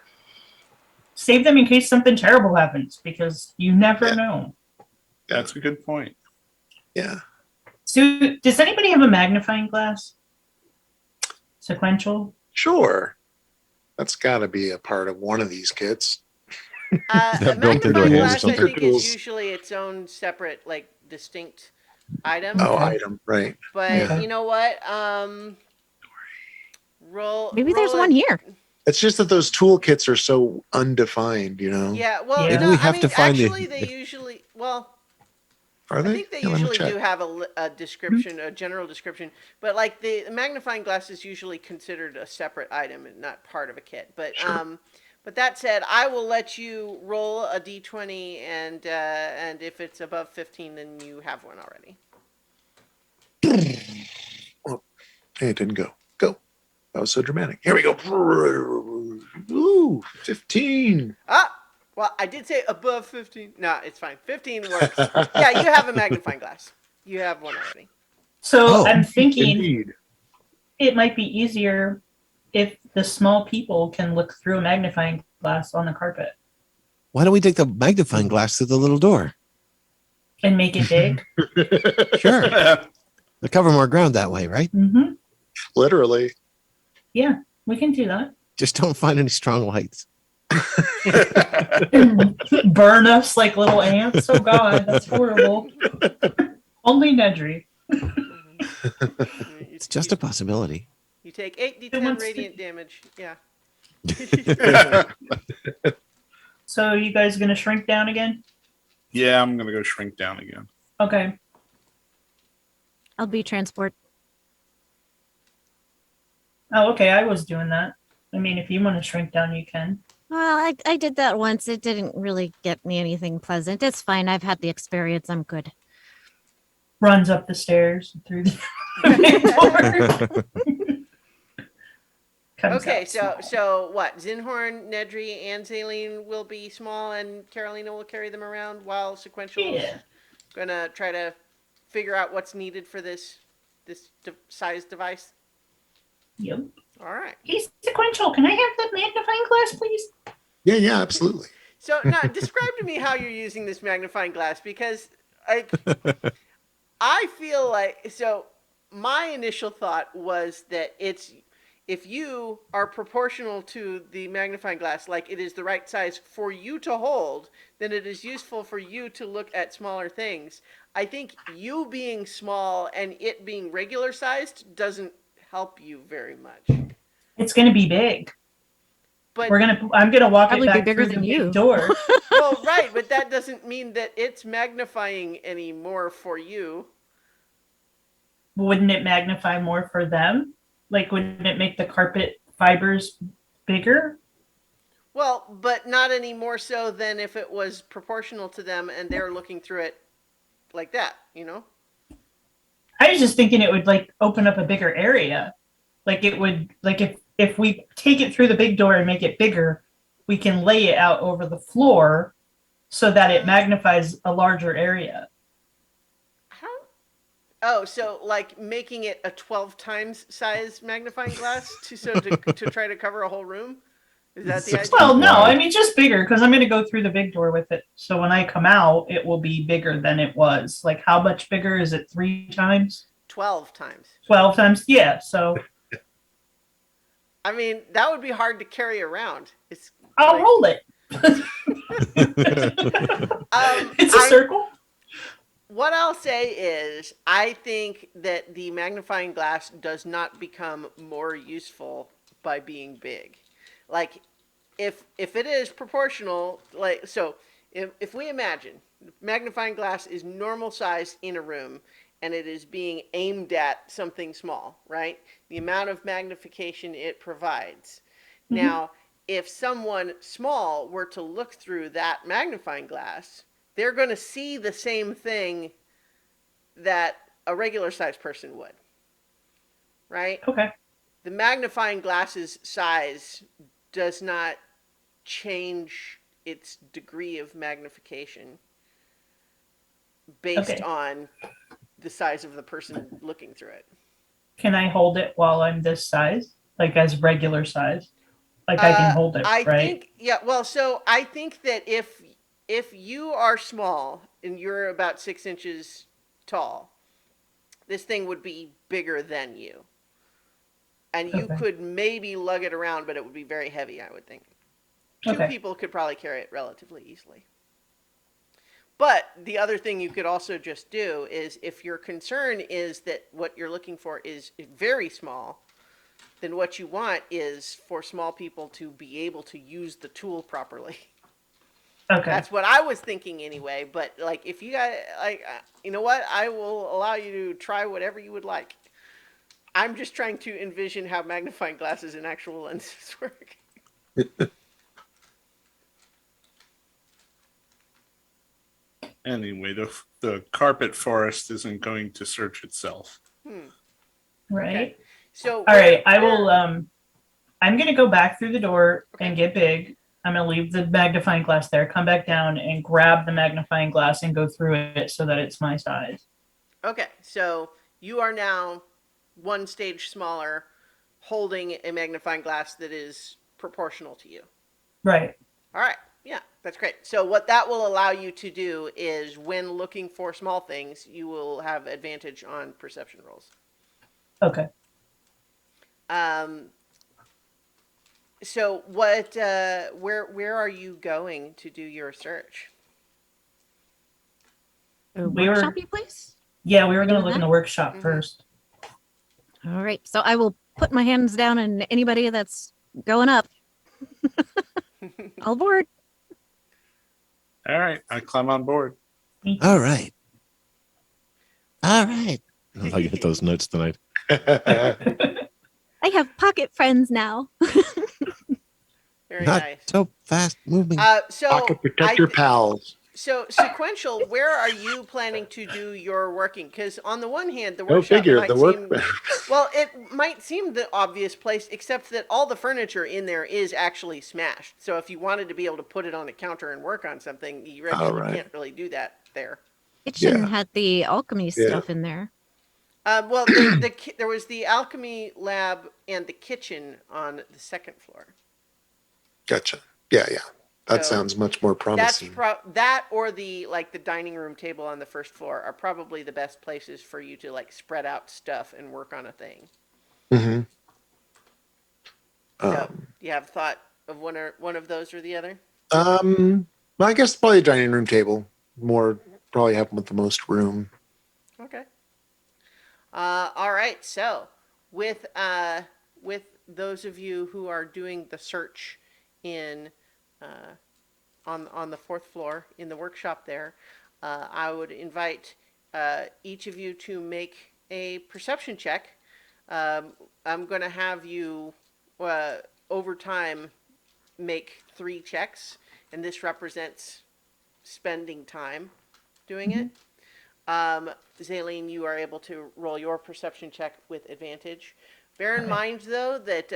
Save them in case something terrible happens, because you never Yeah. know. That's a good point. Yeah. So, does anybody have a magnifying glass? Sequential. Sure. That's got to be a part of one of these kits. A Built into magnifying a hand or glass, I something. think, is Tools. usually its own separate, like, distinct item. Oh, Okay. item. Right. But Okay. you know what? Roll. Maybe there's roll one here. It's just that those toolkits are so undefined, you know? Yeah. Well, Yeah. Maybe no, we I have mean, to find actually, the. they usually. Well, Are I they? think they Yeah, let me usually check. do have a description, a general description. But like the magnifying glass is usually considered a separate item and not part of a kit. But Sure. but that said, I will let you roll a d20, and if it's above 15, then you have one already. Hey, it didn't go. Go. That was so dramatic. Here we go. Ooh, 15. Ah, well, I did say above 15. No, it's fine. 15 works. Yeah, you have a magnifying glass. You have one already. So Oh. I'm thinking Indeed. it might be easier if the small people can look through a magnifying glass on the carpet Why don't we take the magnifying glass through the little door? and make it big. Sure. We'll cover more ground that way, right? Mm-hmm. Literally. Yeah, we can do that. Just don't find any strong lights. Burn us like little ants. Oh God, that's horrible. Only Nedry. It's just a possibility. You take 8d10 It wants to- radiant damage. Yeah. So you guys gonna shrink down again? Yeah, I'm going to go shrink down again. Okay. I'll be transport. Oh, okay. I was doing that. I mean, if you want to shrink down, you can. Well, I did that once. It didn't really get me anything pleasant. It's fine. I've had the experience. I'm good. Runs up the stairs through the door. Comes Okay, out so small. what? Zinhorn, Nedry, and Zaleen will be small, and Carolina will carry them around while Sequential's Yeah. gonna try to figure out what's needed for this size device. Yep. All right. Hey, Sequential, can I have the magnifying glass, please? Yeah, absolutely. So now, describe to me how you're using this magnifying glass, because I feel like my initial thought was that it's if you are proportional to the magnifying glass, like it is the right size for you to hold, then it is useful for you to look at smaller things. I think you being small and it being regular sized doesn't help you very much. It's gonna be big. But I'm gonna walk Probably it be back bigger through the than big you. door. well, right, but that doesn't mean that it's magnifying any more for you. Wouldn't it magnify more for them? Like, wouldn't it make the carpet fibers bigger? Well, but not any more so than if it was proportional to them and they're looking through it like that, you know? I was just thinking it would like open up a bigger area. Like it would, like if we take it through the big door and make it bigger, we can lay it out over the floor so that it magnifies a larger area. How? Oh, so like making it a 12 times size magnifying glass to try to cover a whole room? Is that the idea? Well, no, Wide. I mean just bigger because I'm going to go through the big door with it. So when I come out, it will be bigger than it was. Like how much bigger is it? 3 times? 12 times. 12 times? Yeah. So I mean, that would be hard to carry around. It's I'll like- roll it. It's a circle. What I'll say is, I think that the magnifying glass does not become more useful by being big. Like, if it is proportional, like so, if we imagine magnifying glass is normal size in a room, and it is being aimed at something small, right? The amount of magnification it provides. Mhm. Now, if someone small were to look through that magnifying glass, they're going to see the same thing that a regular sized person would, right? Okay. The magnifying glass's size does not change its degree of magnification based Okay. on the size of the person looking through it. Can I hold it while I'm this size? Like as regular size? Like I can hold it, I right? think, yeah, well, so I think that if you are small and you're about 6 inches tall, this thing would be bigger than you. And you Okay. could maybe lug it around, but it would be very heavy, I would think. Two Okay. people could probably carry it relatively easily. But the other thing you could also just do is if your concern is that what you're looking for is very small, then what you want is for small people to be able to use the tool properly. Okay. That's what I was thinking anyway. But like, if you got like, you know what, I will allow you to try whatever you would like. I'm just trying to envision how magnifying glasses and actual lenses work. Anyway, the carpet forest isn't going to search itself. Right. Okay. So All right. I will I'm gonna go back through the door Okay. and get big. I'm gonna leave the magnifying glass there, come back down and grab the magnifying glass and go through it so that it's my size. Okay, so you are now one stage smaller, holding a magnifying glass that is proportional to you. Right. All right, yeah, that's great. So what that will allow you to do is, when looking for small things, you will have advantage on perception rolls. Okay. So what? Where are you going to do your search? A We were- workshopy place? Yeah, we were gonna Doing look in that? the workshop Mhm. first. All right. So I will put my hands down and anybody that's going up, all aboard. All right, I climb on board. All right. All right. I get those notes tonight. I have pocket friends now. Very Not nice. so fast moving. So Pocket protector pals. So sequential, where are you planning to do your working? Because on the one hand, the Go workshop figure. might The seem work. well, it might seem the obvious place, except that all the furniture in there is actually smashed. So if you wanted to be able to put it on a counter and work on something, you actually right. can't really do that there. Kitchen Yeah. had the alchemy Yeah. stuff in there. Well, there was the alchemy lab and the kitchen on the second floor. Gotcha. Yeah, yeah. That So sounds much more That's promising. that or the dining room table on the first floor are probably the best places for you to like spread out stuff and work on a thing. Mm-hmm. So, do you have thought of one of those or the other? Well, I guess probably a dining room table. More probably have with the most room. Okay. All right. So, with those of you who are doing the search in on the fourth floor in the workshop there, I would invite each of you to make a perception check. I'm going to have you over time make 3 checks, and this represents spending time doing it. Zaleen, you are able to roll your perception check with advantage. Bear in Okay. mind, though, that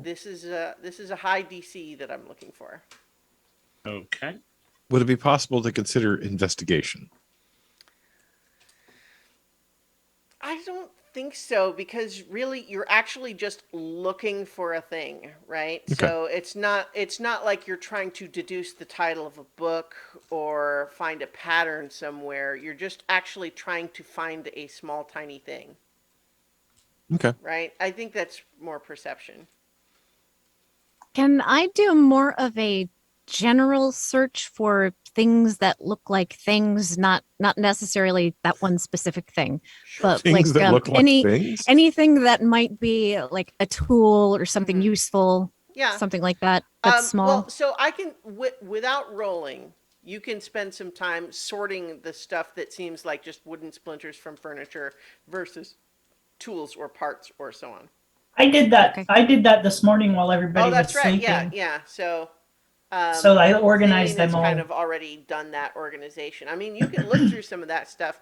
this is a high DC that I'm looking for. Okay. Would it be possible to consider investigation? I don't think so, because really you're actually just looking for a thing, right? Okay. So it's not like you're trying to deduce the title of a book or find a pattern somewhere. You're just actually trying to find a small tiny thing, Okay. right? I think that's more perception. Can I do more of a general search for things that look like things, not necessarily that one specific thing, but Things like that look like things? anything that might be like a tool or something Mhm. useful, Yeah. something like that. That's small. Well, so I can without rolling, you can spend some time sorting the stuff that seems like just wooden splinters from furniture versus tools or parts or so on. I did that. Okay. I did that this morning while everybody Oh, was that's right. sleeping. Yeah. So, So I organized Zaleen them has all. kind of already done that organization. I mean, you can look through some of that stuff.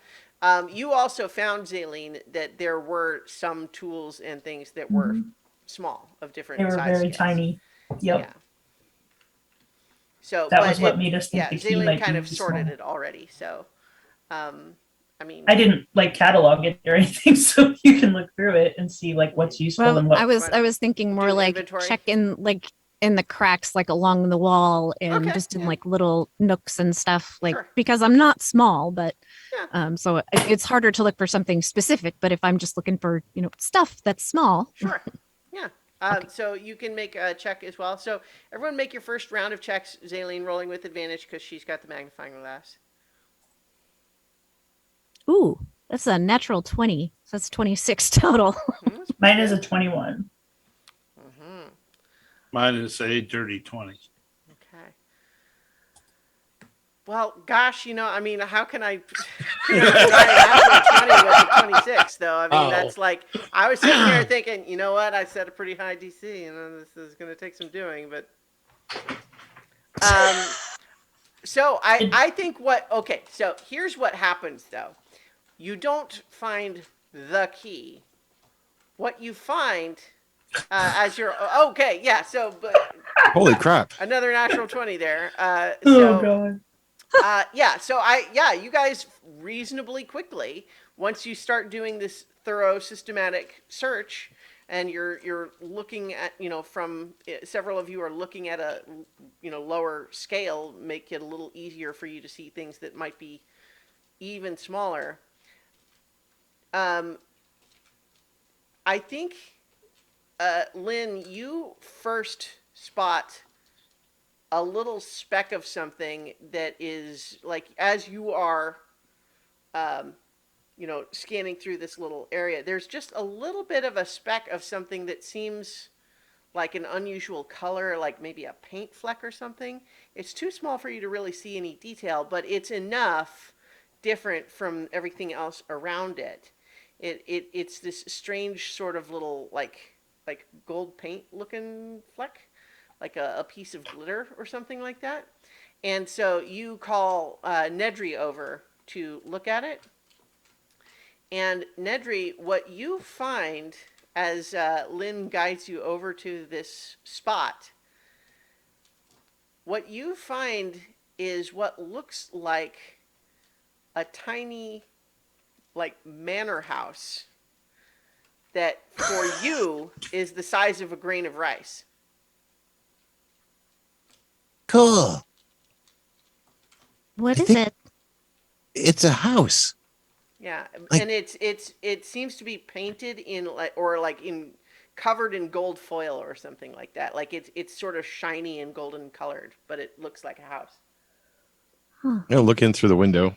You also found, Zaleen, that there were some tools and things that were Mhm. small, of They different were size very scales. tiny. Yep. Yeah. So, That but was what made us think yeah, the key Zaleen might kind of be sorted small. it already. So, I mean, I didn't like catalog it or anything, so you can look through it and see like what's useful Well, and I what. was I was thinking do more an like inventory. check in like in the cracks like along the wall and Okay, just in yeah. like little nooks and stuff like Sure. because I'm not small, but Yeah. so it's harder to look for something specific, but if I'm just looking for, stuff that's small. Sure. Yeah. Okay. So you can make a check as well. So everyone make your first round of checks. Zaleen rolling with advantage because she's got the magnifying glass. Ooh, that's a natural 20. So that's 26 total. That's pretty Mine is a good. 21. Mm-hmm. Mine is a dirty 20. Okay. Well, gosh, I mean, how can I deny a natural 20 with a 26, though? I mean, that's like, I was sitting here thinking, you know what? I set a pretty high DC, and this is going to take some doing, but. So I think okay, so here's what happens, though. You don't find the key. What you find as you're, okay, yeah, so, but Holy crap. another natural 20 there. Oh god. Yeah, you guys reasonably quickly, once you start doing this thorough systematic search, and you're looking at, from several of you are looking at a, lower scale, make it a little easier for you to see things that might be even smaller. I think, Lynn, you first spot a little speck of something that is like, as you are um, scanning through this little area, there's just a little bit of a speck of something that seems like an unusual color, like maybe a paint fleck or something. It's too small for you to really see any detail, but it's enough different from everything else around it. It's this strange sort of little like gold paint looking fleck, like a piece of glitter or something like that. And so you call Nedry over to look at it. And Nedry, what you find as Lynn guides you over to this spot, what you find is what looks like a tiny, like, manor house that for you is the size of a grain of rice. Cool. What I is think it? it's a house. Yeah, Like- and it seems to be painted in like in covered in gold foil or something like that. Like it's sort of shiny and golden colored, but it looks like a house. I'll look in through the window.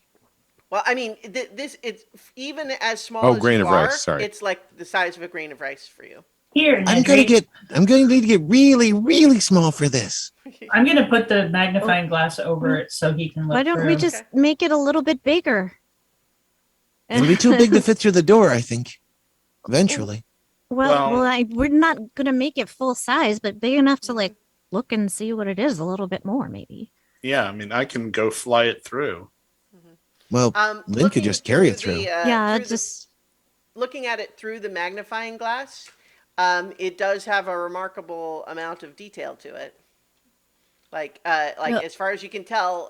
Well, I mean, this it's even as small Oh, as grain you of rice, are, sorry. it's like the size of a grain of rice for you. Here, I'm going to need to get really, really small for this. I'm gonna put the magnifying glass over Mm. it so he can look Why don't we through. just Okay. make it a little bit bigger? It'll be too big to fit through the door, I think. Eventually. Well, We're not gonna make it full size, but big enough to like look and see what it is a little bit more, maybe. Yeah, I mean, I can go fly it through. Well, Lynn could Looking just carry it through through. Yeah, through just looking at it through the magnifying glass, it does have a remarkable amount of detail to it. Like Yeah. as far as you can tell,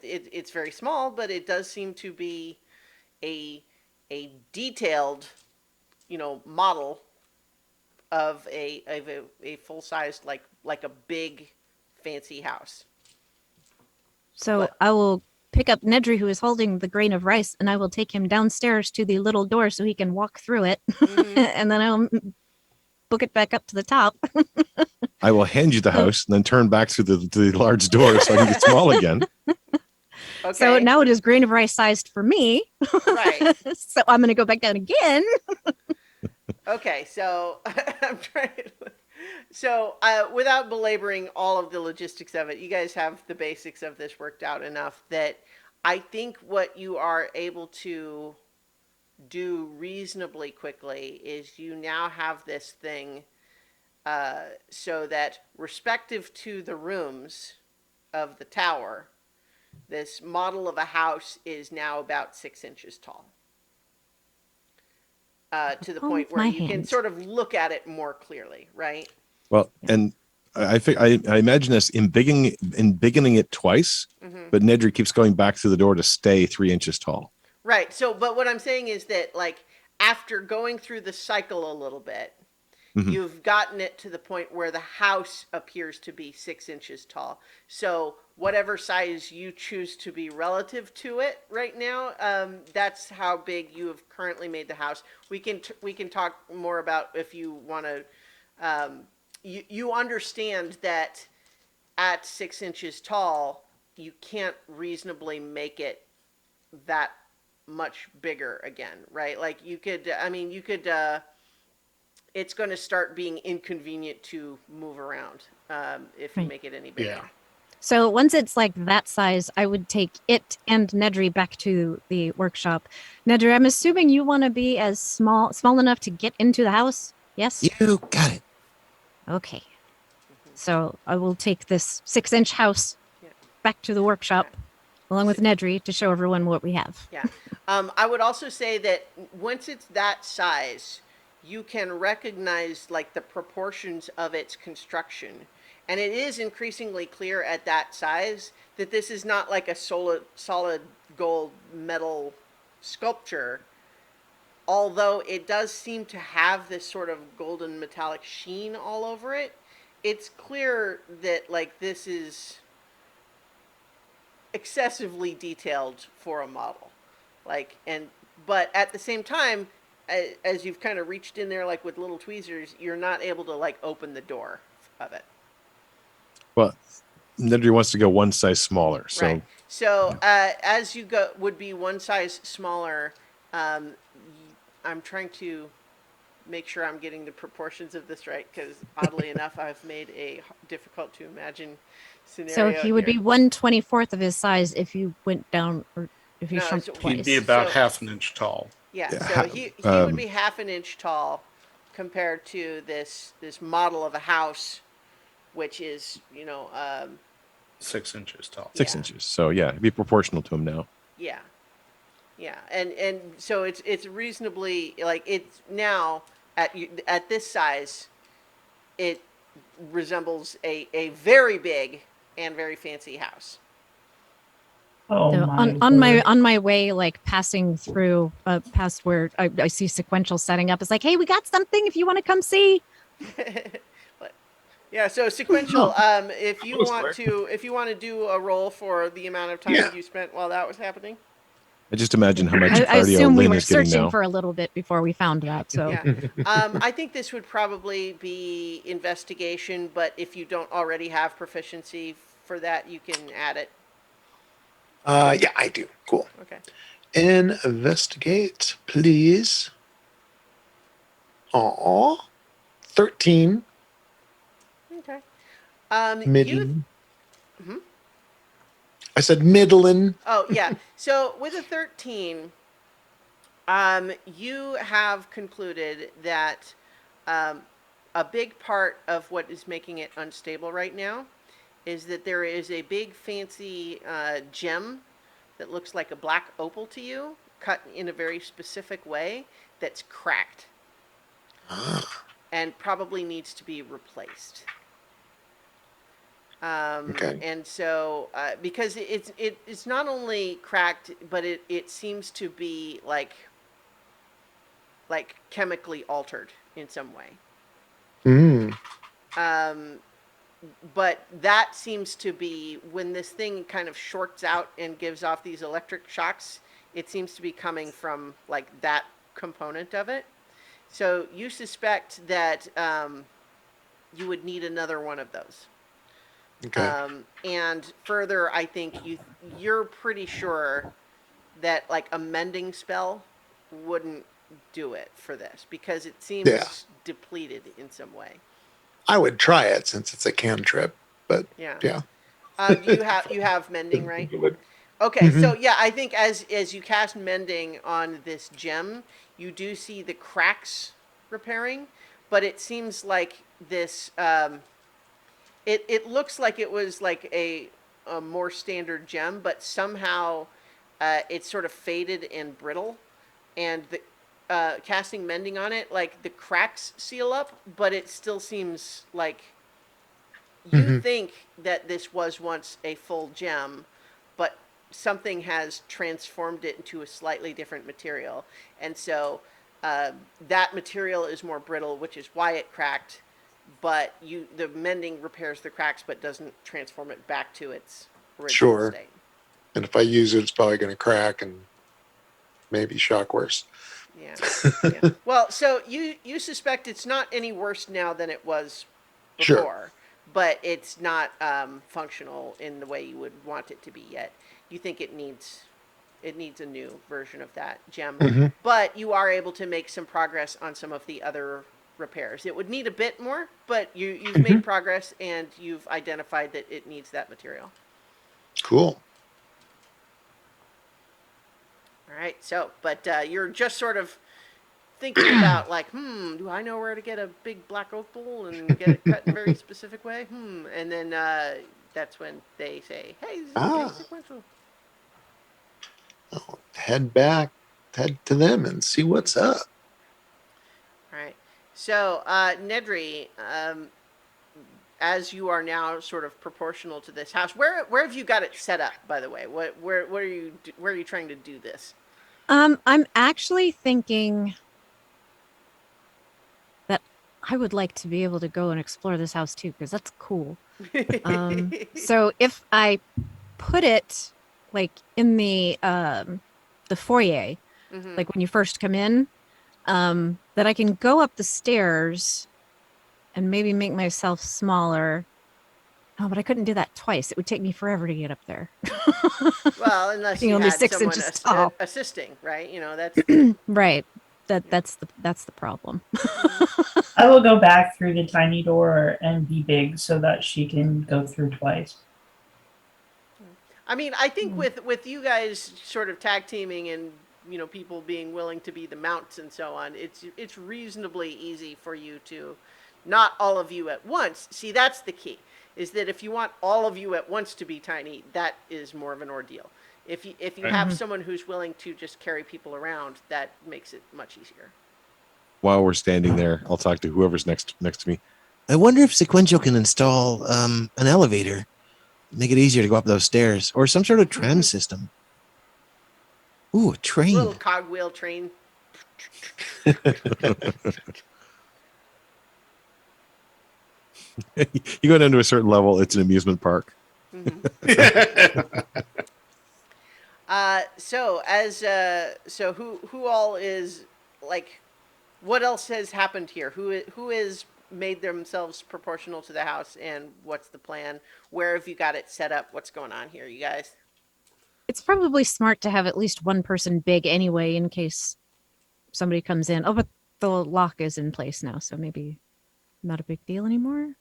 it's very small, but it does seem to be a detailed, model of a full sized like a big fancy house. so What? I will pick up Nedry, who is holding the grain of rice, and I will take him downstairs to the little door so he can walk through it, and then I'll book it back up to the top. I will hand you the house and then turn back through the large door so I can get small again. Okay. So now it is grain of rice sized for me. Right. So I'm going to go back down again. Okay, so I'm trying. So, without belaboring all of the logistics of it, you guys have the basics of this worked out enough that I think what you are able to do reasonably quickly is you now have this thing so that respective to the rooms of the tower, this model of a house is now about 6 inches tall. To the Palm point of where my you can hand. sort of look at it more clearly, right? Well, and I imagine us embiggening it twice, but Nedry keeps going back through the door to stay 3 inches tall. Right. So, but what I'm saying is that, like, after going through the cycle a little bit, you've gotten it to the point where the house appears to be 6 inches tall. So, whatever size you choose to be relative to it right now, that's how big you have currently made the house. We can talk more about if you want to. You understand that at 6 inches tall, you can't reasonably make it that much bigger again, right? Like you could, I mean, you could. It's going to start being inconvenient to move around if you Right. make it any bigger. Yeah. So once it's like that size, I would take it and Nedry back to the workshop. Nedry, I'm assuming you want to be as small enough to get into the house. Yes. You got it. Okay. So I will take this 6-inch house Yeah. back to the workshop along with Nedry to show everyone what we have. Yeah. I would also say that once it's that size, you can recognize like the proportions of its construction. And it is increasingly clear at that size that this is not like a solid gold metal sculpture, although it does seem to have this sort of golden metallic sheen all over it. It's clear that like this is excessively detailed for a model, like, and but at the same time, as you've kind of reached in there like with little tweezers, you're not able to like open the door of it. Well, Nedry wants to go one size smaller. So Right. So as you go, would be one size smaller. Um, I'm trying to make sure I'm getting the proportions of this right, because oddly enough, I've made a difficult to imagine scenario. So he would here. be 1/24 of his size if you went down or if you No, shrunk so twice. He'd be about So- half an inch tall. Yeah, Yeah, so he would be half an inch tall compared to this model of a house, which is 6 inches tall. 6 Yeah. inches. So yeah, it'd be proportional to him now. yeah, and so it's reasonably like it's now at this size, it resembles a very big and very fancy house. Oh So my. on word. my way, like passing through past where I see sequential setting up, it's like, hey, we got something if you want to come see. But, yeah, so sequential. If you Close want there. to do a roll for the amount of time Yeah. you spent while that was happening. I just imagine how much I cardio assume we Lynn were is getting searching now. for a little bit before we found that. So Yeah. I think this would probably be investigation, but if you don't already have proficiency for that, you can add it. Yeah, I do. Cool. Okay. Investigate, please. Aw. 13. Okay. Middling. Mhm. I said middling. Oh, yeah. So with a 13, you have concluded that a big part of what is making it unstable right now is that there is a big fancy gem that looks like a black opal to you, cut in a very specific way, that's cracked and probably needs to be replaced. Okay. And so, because it's not only cracked, but it seems to be like chemically altered in some way. Mm. But that seems to be when this thing kind of shorts out and gives off these electric shocks. It seems to be coming from like that component of it. So you suspect that you would need another one of those. Okay. And further, I think you're pretty sure that like a mending spell wouldn't do it for this because it seems Yeah. depleted in some way. I would try it since it's a cantrip, but Yeah. yeah. You have mending, right? Okay, so yeah, I think as you cast mending on this gem, you do see the cracks repairing, but it seems like this. It looks like it was like a more standard gem, but somehow it's sort of faded and brittle, and the casting mending on it, like the cracks seal up, but it still seems like you Mhm. think that this was once a full gem, but something has transformed it into a slightly different material, and so that material is more brittle, which is why it cracked. But the mending repairs the cracks, but doesn't transform it back to its original Sure. state. And if I use it, it's probably going to crack and maybe shock worse. Yeah, yeah. Well, so you suspect it's not any worse now than it was Sure. before, but it's not functional in the way you would want it to be yet. You think it needs a new version of that gem, Hmm. but you are able to make some progress on some of the other repairs. It would need a bit more, but you've Hmm. made progress and you've identified that it needs that material. Cool. All right. So, but you're just sort of thinking about like, do I know where to get a big black opal and get it cut in a very specific way? And then that's when they say, "Hey, this is getting Ah, sequential." I'll head to them and see what's up. All right. So, Nedry, as you are now sort of proportional to this house, where have you got it set up? By the way, where are you trying to do this? I'm actually thinking that I would like to be able to go and explore this house too, because that's cool. So if I put it like in the foyer, Mm-hmm. like when you first come in, that I can go up the stairs and maybe make myself smaller. Oh, but I couldn't do that twice. It would take me forever to get up there. Well, unless Being you only had 6 inches tall. assisting, right? That's the. Right. That's the problem. I will go back through the tiny door and be big so that she can go through twice. I mean, I think with you guys sort of tag teaming and people being willing to be the mounts and so on, it's reasonably easy for you to, not all of you at once. See, that's the key. Is that if you want all of you at once to be tiny, that is more of an ordeal. If you Right. have Mhm. someone who's willing to just carry people around, that makes it much easier. While we're standing there, I'll talk to whoever's next to me. I wonder if Sequential can install an elevator, make it easier to go up those stairs, or some sort of tram system. Ooh, a Little train. cogwheel train. You go down to a certain level, it's an amusement park. So who all is like, what else has happened here? Who is made themselves proportional to the house, and what's the plan? Where have you got it set up? What's going on here, you guys? It's probably smart to have at least one person big anyway in case somebody comes in. Oh, but the lock is in place now, so maybe not a big deal anymore.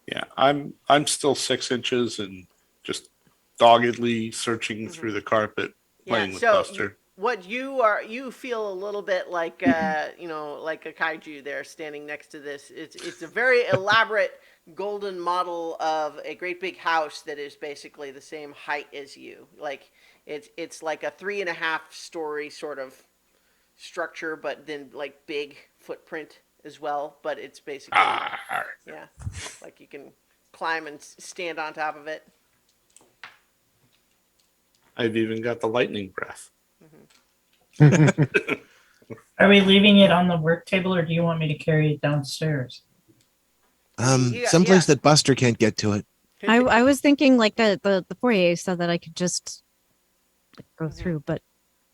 Yeah, I'm still 6 inches and just doggedly searching through the carpet, playing with Buster. What you feel a little bit like like a kaiju there standing next to this. It's a very elaborate golden model of a great big house that is basically the same height as you. Like it's like a 3.5 story sort of structure, but then like big footprint as well. But it's basically, Ah, yeah, like you can climb and stand on top of it. I've even got the lightning breath. Are we leaving it on the work table or do you want me to carry it downstairs? Someplace that Buster can't get to it. I was thinking like the foyer so that I could just like, go Mhm. through, but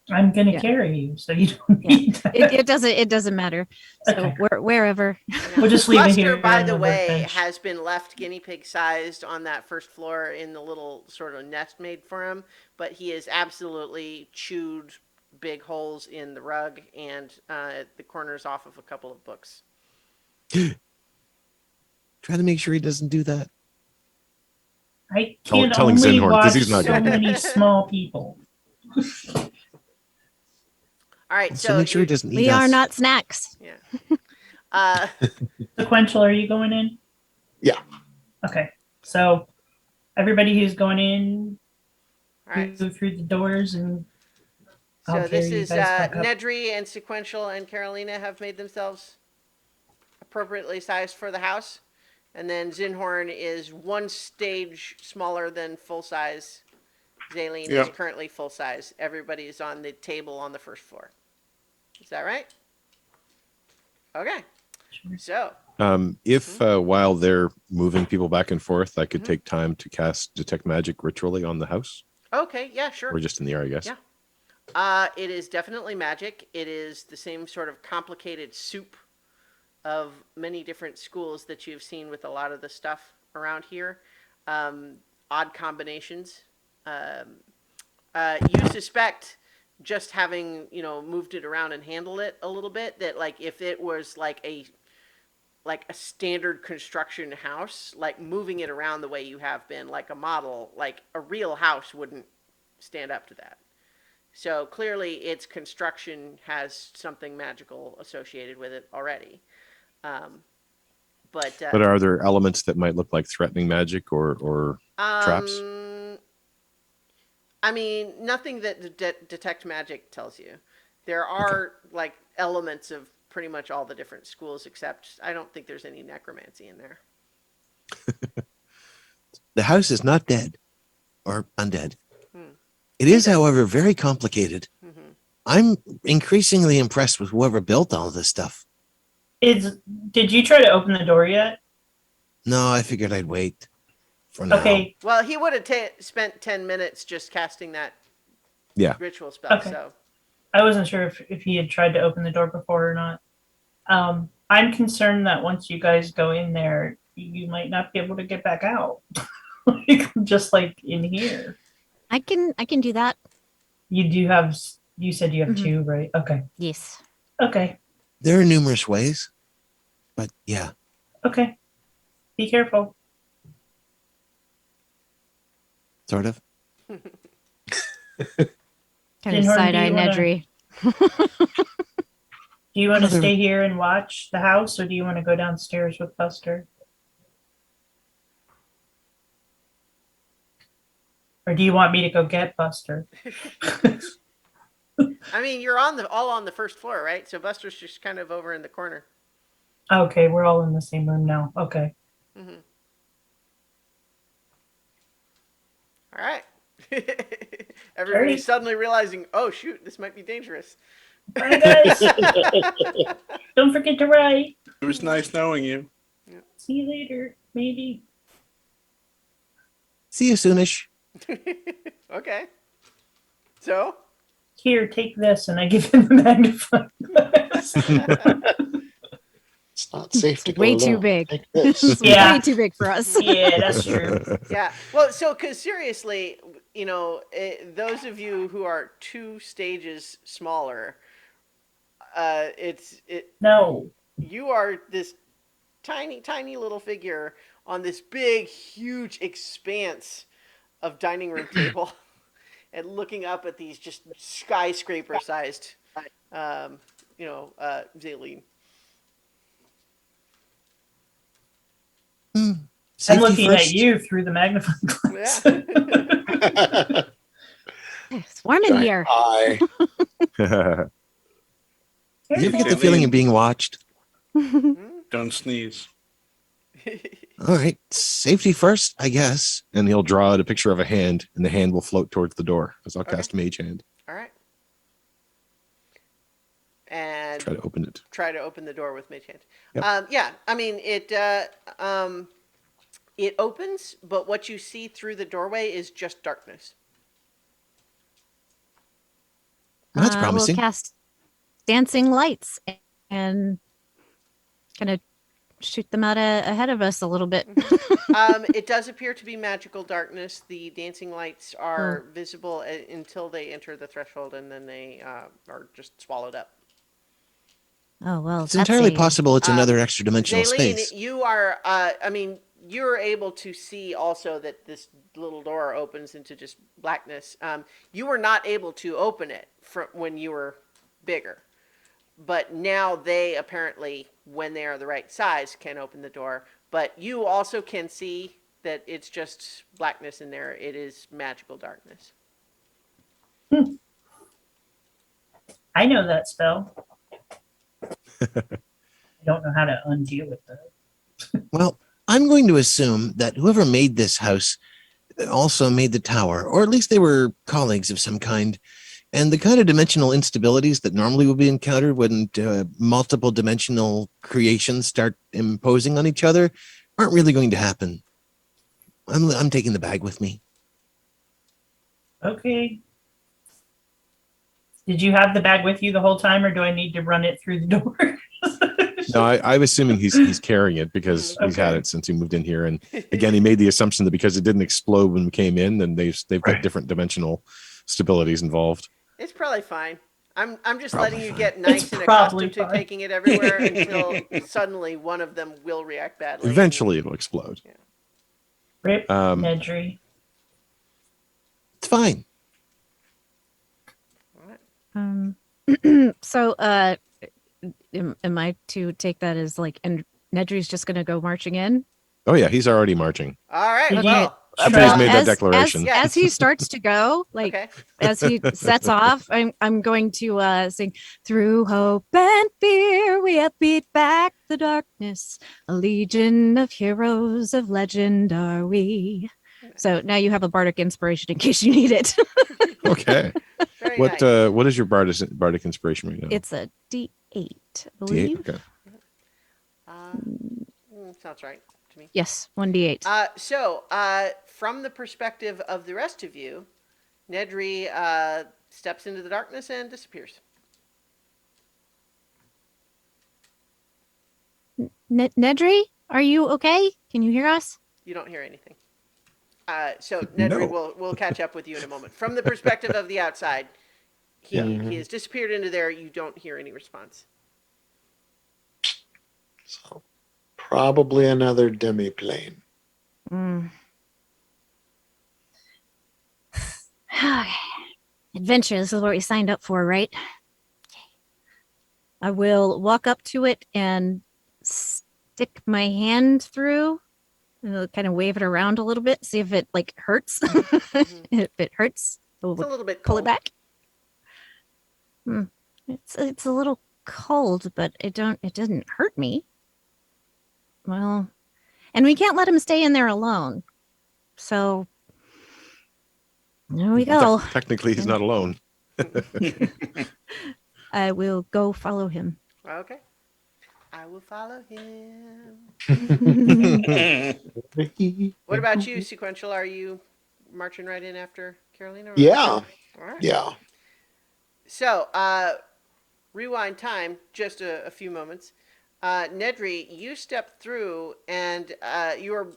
I'm gonna Yeah. carry you, so you don't Yeah. need that. it doesn't matter. So Okay. wherever. We'll just leave it Buster, here by on the the way, workbench. has been left guinea pig sized on that first floor in the little sort of nest made for him, but he has absolutely chewed big holes in the rug and the corners off of a couple of books. Try to make sure he doesn't do that. I can telling only Zinhorn, 'cause watch he's not so gonna- many small people. All right, So make sure he doesn't eat We us. are not snacks. Yeah. Uh, Sequential, are you going in? Yeah. Okay. So everybody who's going in, all right. go through the doors, and I'll So this carry you is guys back up. Nedry and Sequential and Carolina have made themselves appropriately sized for the house. And then Zinhorn is one stage smaller than full size. Zaleen is Yep. currently full size. Everybody is on the table on the first floor. Is that right? Okay. So, If while they're moving people back and forth, I could Mhm. take time to cast detect magic ritually on the house, okay, yeah, sure. or just in the air, I guess. Yeah. It is definitely magic. It is the same sort of complicated soup of many different schools that you've seen with a lot of the stuff around here. Odd combinations. You suspect, just having moved it around and handled it a little bit, that like if it was like a standard construction house, like moving it around the way you have been, like a model, like a real house wouldn't stand up to that. So clearly its construction has something magical associated with it already. But Are there elements that might look like threatening magic or traps? I mean, nothing that detect magic tells you. There are like elements of pretty much all the different schools, except I don't think there's any necromancy in there. The house is not dead or undead. It is, however, very complicated. Mm-hmm. I'm increasingly impressed with whoever built all this stuff. Did you try to open the door yet? No, I figured I'd wait for now. Okay. Well, he would have spent 10 minutes just casting that ritual spell. Okay. So I wasn't sure if he had tried to open the door before or not. I'm concerned that once you guys go in there, you might not be able to get back out. Just like in here. I can do that. You said you have Mhm. two, right? Okay. Yes. Okay. There are numerous ways, but yeah. Okay. Be careful. Sort of. Kind Zinhorn, of side eye do you wanna- Nedry. Do you want to Other- stay here and watch the house, or do you want to go downstairs with Buster? Or do you want me to go get Buster? I mean, you're all on the first floor, right? So Buster's just kind of over in the corner. Okay, we're all in the same room now. Okay. Mm-hmm. All right. Everybody's Alright. suddenly realizing, oh shoot, this might be dangerous. Bye, guys. Don't forget to write. It was nice knowing you. See you later, maybe. See you soonish. Okay. So? Here, take this, and I give him the magnifying glass. It's not safe to go Way too alone. big. Take this. It's Yeah. way too big for us. Yeah, that's true. Yeah. Well, so, because seriously, those of you who are 2 stages smaller, No. you are this tiny, tiny little figure on this big, huge expanse of dining room table and looking up at these just skyscraper-sized, Zaleen. I'm Safety looking first. at you through the magnifying glass. Yeah. It's warm in Giant here. eye. You ever get the Careful. feeling of being watched? Don't sneeze. All right. Safety first, I guess. And he'll draw out a picture of a hand, and the hand will float towards the door as I'll Okay. cast Mage Hand. All right. And Try to open it. try to open the door with mage hand. Yep. Yeah, I mean it opens, but what you see through the doorway is just darkness. Well, that's promising. We'll cast dancing lights and kind of shoot them out ahead of us a little bit. It does appear to be magical darkness. The dancing lights are visible until they enter the threshold, and then they are just swallowed up. Oh well, It's entirely that's possible it's another extra dimensional Zaleen, space. you are. I mean, you're able to see also that this little door opens into just blackness. You were not able to open it from when you were bigger, but now they apparently, when they are the right size, can open the door. But you also can see that it's just blackness in there. It is magical darkness. I know that spell. I don't know how to undo it though. Well, I'm going to assume that whoever made this house also made the tower, or at least they were colleagues of some kind. And the kind of dimensional instabilities that normally would be encountered when multiple dimensional creations start imposing on each other aren't really going to happen. I'm taking the bag with me. Okay. Did you have the bag with you the whole time, or do I need to run it through the door? No, I'm assuming he's carrying it because he's had Okay. it since he moved in here. And again, he made the assumption that because it didn't explode when we came in, then they've got different dimensional stabilities involved. It's probably fine. I'm just Probably letting you fine. get nice It's and probably accustomed to fine. taking it everywhere until suddenly one of them will react badly. Eventually, it'll explode. Rip It's Nedry. fine. So, am I to take that as like, and Nedry's just going to go marching in? Oh yeah, he's already marching. All right. Did Well, After he's made that declaration. As he starts to go, like okay. as he sets off, I'm going to sing through hope and fear we have beat back the darkness. A legion of heroes of legend are we. So now you have a bardic inspiration in case you need it. Okay. Very What nice. what is your bardic inspiration right now? It's a D8, I believe. D8? Okay. Sounds right to me. Yes, 1D8. So, from the perspective of the rest of you, Nedry steps into the darkness and disappears. Nedry, are you okay? Can you hear us? You don't hear anything. So Nedry will catch up with you in a moment. From the perspective of the outside, he has disappeared into there. You don't hear any response. So probably another demi-plane. Adventure, this is what we signed up for, right? I will walk up to it and stick my hand through and I'll kind of wave it around a little bit, see if it like hurts. If it hurts, we'll It's a little bit pull cold. it back. It's a little cold, but it doesn't hurt me. Well, and we can't let him stay in there alone. So there we go. Technically, he's not alone. I will go follow him. Okay. I will follow him. What about you, Sequential? Are you marching right in after Carolina? Yeah. All right. Yeah. So, rewind time just a few moments. Nedry, you step through and you are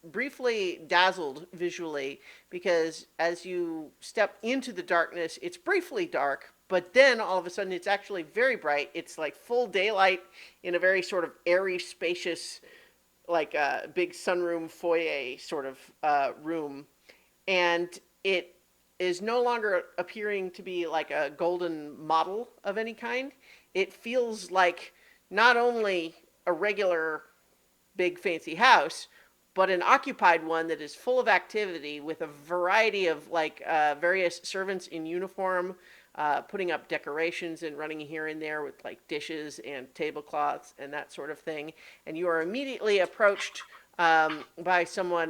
briefly dazzled visually because as you step into the darkness, it's briefly dark, but then all of a sudden it's actually very bright. It's like full daylight in a very sort of airy, spacious, like a big sunroom foyer sort of room. And it is no longer appearing to be like a golden model of any kind. It feels like not only a regular big fancy house, but an occupied one that is full of activity with a variety of like various servants in uniform putting up decorations and running here and there with like dishes and tablecloths and that sort of thing. And you are immediately approached by someone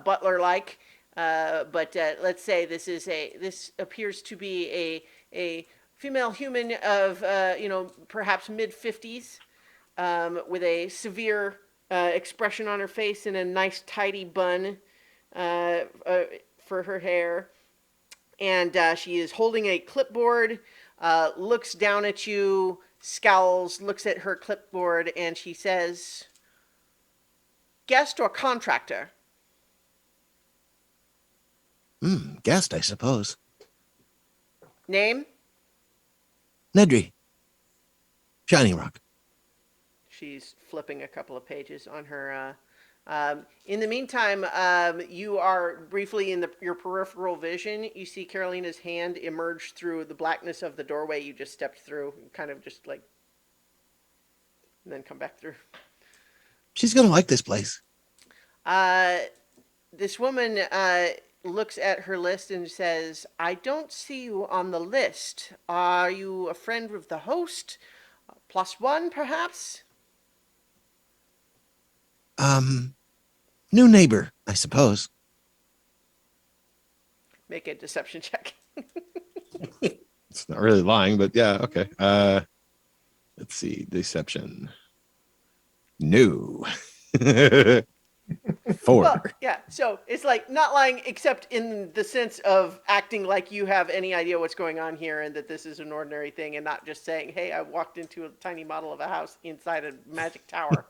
butler-like, but let's say this appears to be a female human of perhaps mid-50s with a severe expression on her face and a nice tidy bun for her hair. And she is holding a clipboard, looks down at you, scowls, looks at her clipboard, and she says, "Guest or contractor?" Guest, I suppose. Name? Nedry. Shining Rock. She's flipping a couple of pages on her In the meantime, you are briefly in your peripheral vision. You see Carolina's hand emerge through the blackness of the doorway you just stepped through, kind of just like, and then come back through. She's gonna like this place. This woman looks at her list and says, I don't see you on the list. Are you a friend of the host? +1, perhaps? New neighbor, I suppose. Make a deception check. It's not really lying, but yeah, okay. Let's see, deception. No. 4. Well, yeah, so it's like not lying except in the sense of acting like you have any idea what's going on here and that this is an ordinary thing and not just saying, hey, I walked into a tiny model of a house inside a magic tower.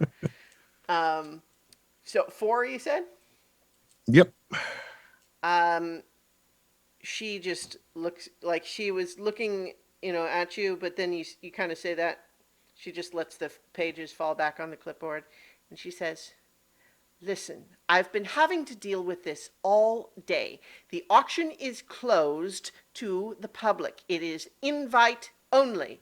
So 4, you said? Yep. She just looks like she was looking, at you, but then you kind of say that. She just lets the pages fall back on the clipboard and she says, listen, I've been having to deal with this all day. The auction is closed to the public. It is invite only.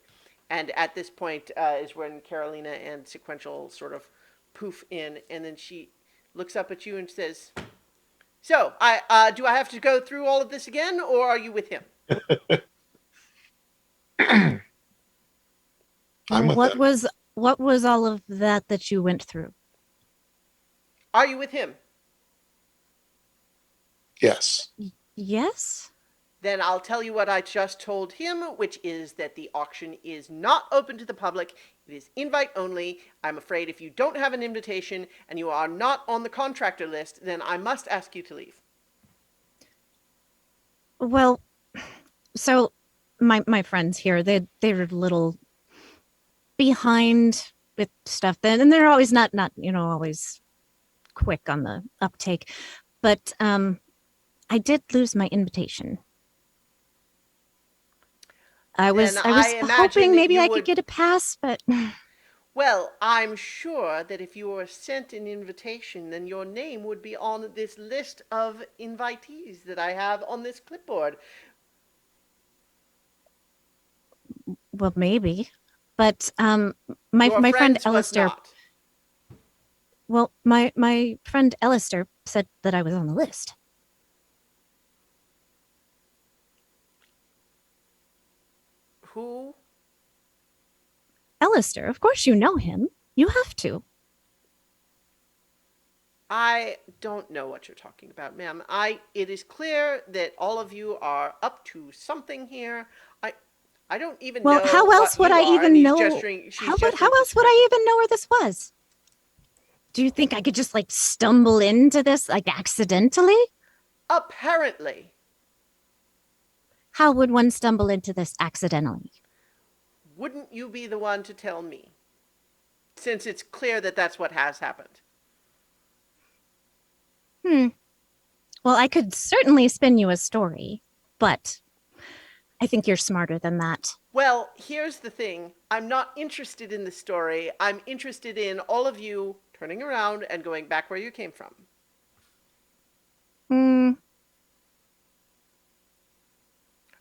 And at this point is when Carolina and Sequential sort of poof in, and then she looks up at you and says, so, do I have to go through all of this again, or are you with him? I'm with what them. was all of that you went through? Are you with him? Yes. Yes. Then I'll tell you what I just told him, which is that the auction is not open to the public. It is invite only. I'm afraid if you don't have an invitation and you are not on the contractor list, then I must ask you to leave. Well, so my friends here, they're a little behind with stuff then, and they're always not always quick on the uptake. But I did lose my invitation. I was imagine hoping that maybe you I would- could get a pass, but Well, I'm sure that if you were sent an invitation, then your name would be on this list of invitees that I have on this clipboard. well, maybe. But Your my friend friends was Alistair. not. Well, my friend Alistair said that I was on the list. Who? Alistair, of course you know him. You have to. I don't know what you're talking about, ma'am. It is clear that all of you are up to something here. I don't even Well, know how else what would you I are, even and he's know? gesturing- she's How gesturing to else would I even know where this was? Do you think I could just like stumble into this like accidentally? Apparently. How would one stumble into this accidentally? Wouldn't you be the one to tell me? Since it's clear that that's what has happened. Well, I could certainly spin you a story, but I think you're smarter than that. Well, here's the thing. I'm not interested in the story. I'm interested in all of you turning around and going back where you came from.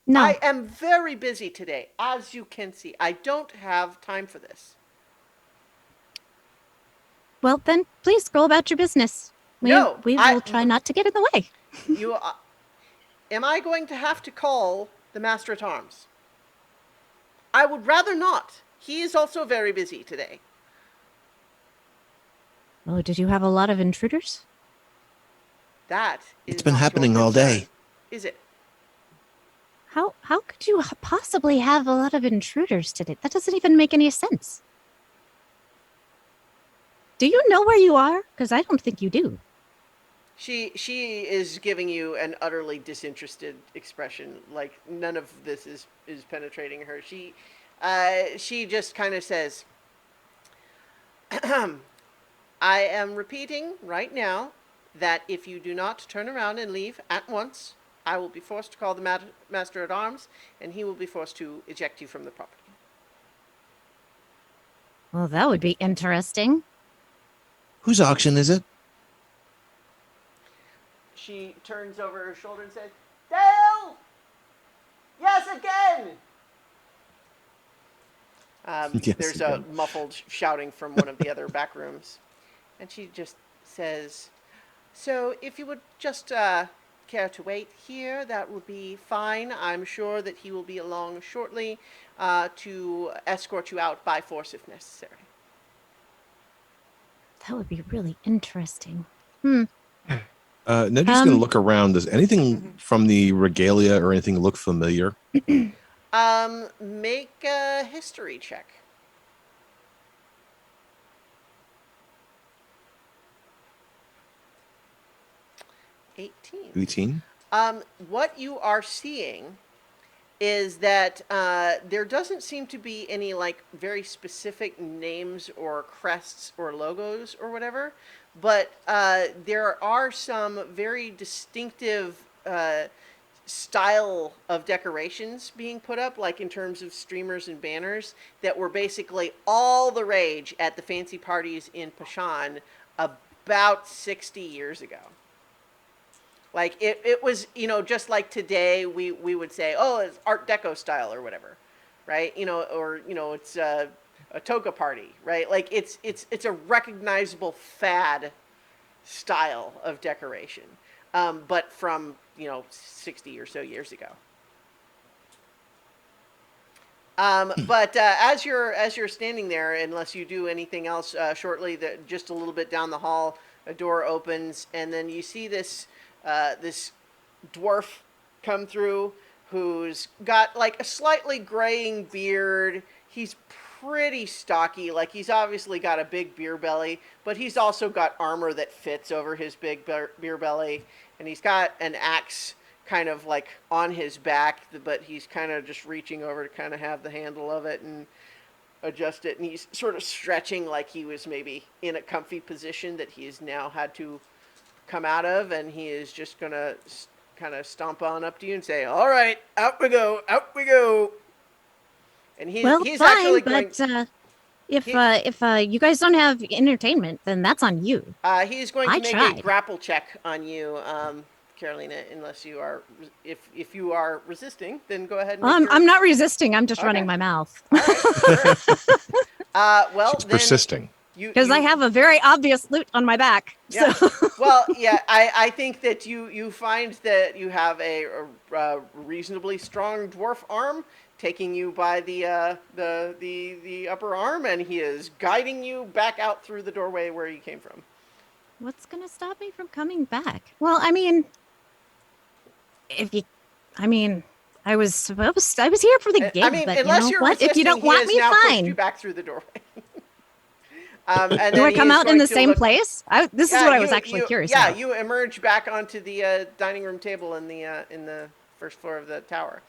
No. I am very busy today, as you can see. I don't have time for this. Well, then please go about your business. We No, will try not to get in the way. Am I going to have to call the Master at Arms? I would rather not. He is also very busy today. Oh, did you have a lot of intruders? That is It's been not your happening all concern, day. is it? How could you possibly have a lot of intruders today? That doesn't even make any sense. Do you know where you are? Because I don't think you do. She is giving you an utterly disinterested expression, like none of this is penetrating her. She just kind of says, I am repeating right now that if you do not turn around and leave at once, I will be forced to call the Master at Arms, and he will be forced to eject you from the property. Well, that would be interesting. Whose auction is it? she turns over her shoulder and says, Dale! Yes, again! Yes, There's again. a muffled shouting from one of the other back rooms. And she just says, so if you would just care to wait here, that would be fine. I'm sure that he will be along shortly to escort you out by force if necessary. That would be really interesting. Nedra's going to look around. Does anything from the regalia or anything look familiar? Make a history check. $18. 18? What you are seeing is that there doesn't seem to be any like very specific names or crests or logos or whatever, but there are some very distinctive style of decorations being put up, like in terms of streamers and banners, that were basically all the rage at the fancy parties in Pashan about 60 years ago. Like it was, just like today we would say, oh, it's Art Deco style or whatever, right? Or it's a toga party, right? Like it's a recognizable fad style of decoration, but from 60 or so years ago. But as you're standing there, unless you do anything else shortly, just a little bit down the hall, a door opens, and then you see this dwarf come through who's got like a slightly graying beard. He's pretty stocky, like he's obviously got a big beer belly, but he's also got armor that fits over his big beer belly, and he's got an axe kind of like on his back, but he's kind of just reaching over to kind of have the handle of it and adjust it, and he's sort of stretching like he was maybe in a comfy position that he has now had to come out of, and he is just gonna kind of stomp on up to you and say, all right, out we go, and he's Fine, actually going, but if you guys don't have entertainment, then that's on you. he's going to I make tried. a grapple check on you, Carolina, unless you are, if you are resisting, then go ahead and make your... I'm not resisting. I'm just Okay. running my mouth. All right, sure. Well, She's then persisting. Because I have a very obvious loot on my back. Yeah. So Well, yeah, I think that you find that you have a reasonably strong dwarf arm taking you by the upper arm, and he is guiding you back out through the doorway where you came from. what's gonna stop me from coming back? Well, I mean, I was here for the gig, I mean, but unless you know you're what? resisting, If you don't he want has me, now pushed fine. you back through the doorway. And Do then I he come is out in going the to same look- place? This is what I was actually curious Yeah, about. you emerge back onto the dining room table in the first floor of the tower.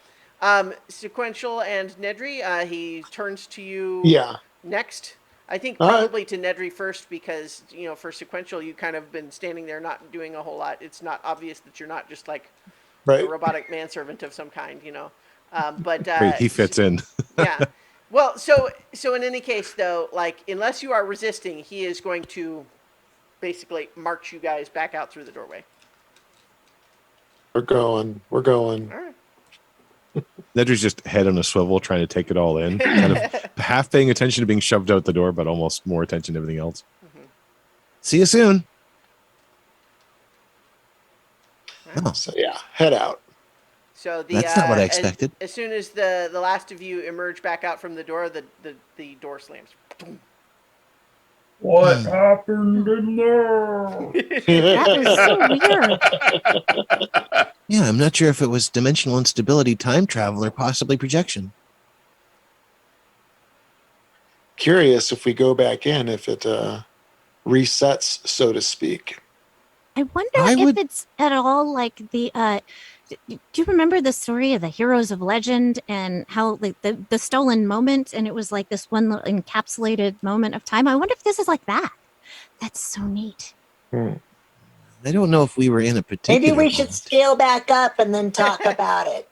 Sequential and Nedry, he turns to you Yeah. next. I think All right. probably to Nedry first, because for Sequential you kind of been standing there not doing a whole lot. It's not obvious that you're not just like a Right. robotic manservant of some kind, But Great, he fits in. yeah. Well, so in any case, though, like unless you are resisting, he is going to basically march you guys back out through the doorway. We're going. We're going. All right. Nedra's just head on a swivel trying to take it all in, kind of half paying attention to being shoved out the door, but almost more attention to everything else. See you soon. Oh, So yeah, head out. So That's not what I expected. As soon as the last of you emerge back out from the door, the door slams. What happened in there? That was so weird. yeah, I'm not sure if it was dimensional instability, time travel, or possibly projection. Curious if we go back in, if it resets, so to speak. I wonder I if would- it's at all like the do you remember the story of the heroes of legend and how like the stolen moment, and it was like this one little encapsulated moment of time? I wonder if this is like that. That's so neat. I don't know if we were in a particular. Maybe we should moment. scale back up and then talk about it.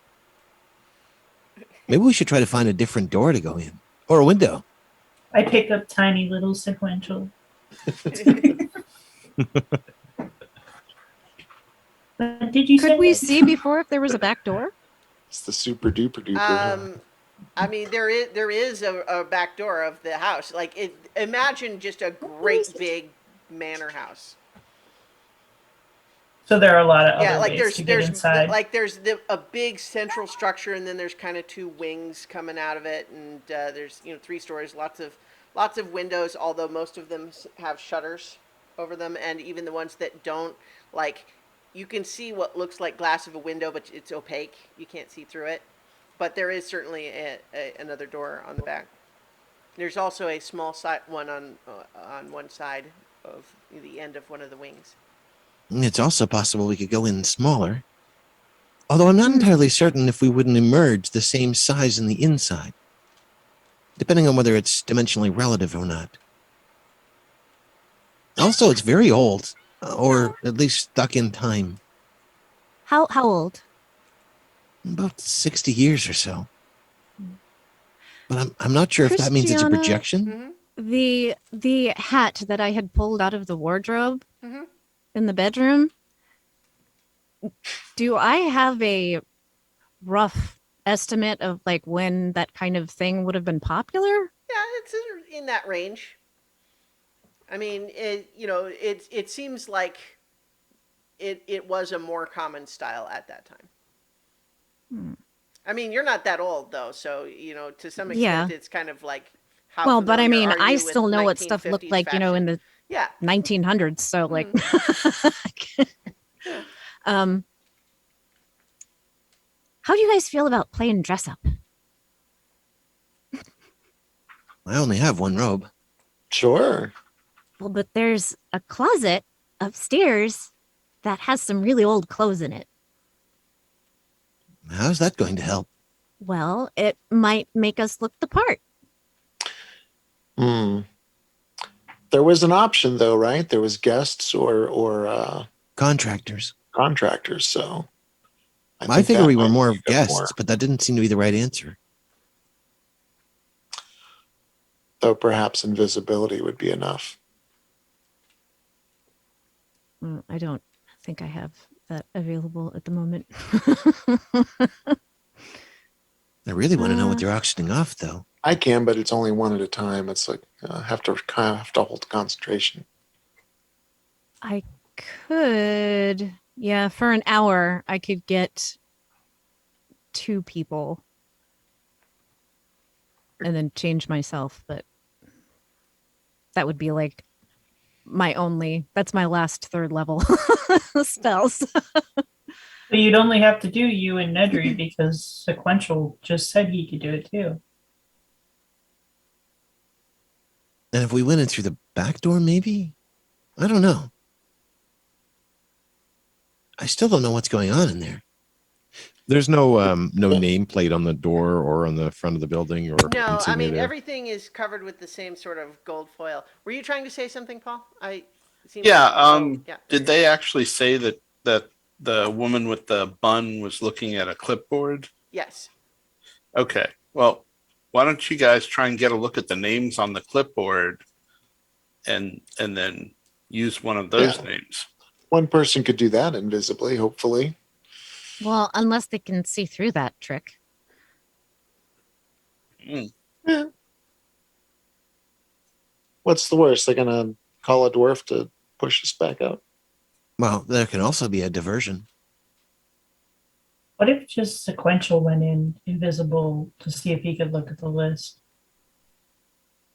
Maybe we should try to find a different door to go in, or a window. I pick up tiny little sequential. Did you Could say we see before if there was a back door? It's the super duper duper. I mean, there is a back door of the house. Like imagine just a great big manor house. so? There are a lot of Yeah, other like ways to get inside. there's a big central structure, and then there's kind of two wings coming out of it, and there's 3 stories, lots of windows. Although most of them have shutters over them, and even the ones that don't, like you can see what looks like glass of a window, but it's opaque. You can't see through it. But there is certainly another door on the back. There's also a small one on one side of the end of one of the wings. It's also possible we could go in smaller. Although I'm not entirely certain if we wouldn't emerge the same size in the inside, depending on whether it's dimensionally relative or not. Also, it's very old, or at least stuck in time. How old? About 60 years or so. But I'm not sure if that means it's a Christiana? projection. The hat that I had pulled out of the wardrobe Mm-hmm. in the bedroom. Do I have a rough estimate of like when that kind of thing would have been popular? Yeah, it's in that range. I mean, it seems like it was a more common style at that time. I mean, you're not that old though, so to some extent, Yeah. it's kind of like how Well, but I familiar mean, are I you still with know what stuff looked 1950s like, in fashion? the Yeah. 1900s. So like, Yeah. how do you guys feel about playing dress up? I only have one robe. Sure. Well, but there's a closet upstairs that has some really old clothes in it. How's that going to help? Well, it might make us look the part. Hmm. There was an option though, right? There was guests or Contractors. contractors. So I figure that we were might more be of a bit guests, more. but that didn't seem to be the right answer. Though perhaps invisibility would be enough. I don't think I have that available at the moment. I really want to know what they're auctioning off, though. I can, but it's only one at a time. It's like have to hold concentration. I could, yeah, for an hour, I could get 2 people and then change myself, but that would be like that's my last 3rd level spells. But you'd only have to do you and Nedry because Sequential just said he could do it too. And if we went in through the back door, maybe? I don't know. I still don't know what's going on in there. There's no nameplate on the door or on the front of the building or No, I insignia mean there. everything is covered with the same sort of gold foil. Were you trying to say something, Paul? Did they actually say that the woman with the bun was looking at a clipboard? Yes. Okay. Well, why don't you guys try and get a look at the names on the clipboard and then use one of those names? One person could do that invisibly, hopefully. Well, unless they can see through that trick. Yeah. What's the worst? They're gonna call a dwarf to push us back out. Well, there can also be a diversion. What if just Sequential went in invisible to see if he could look at the list?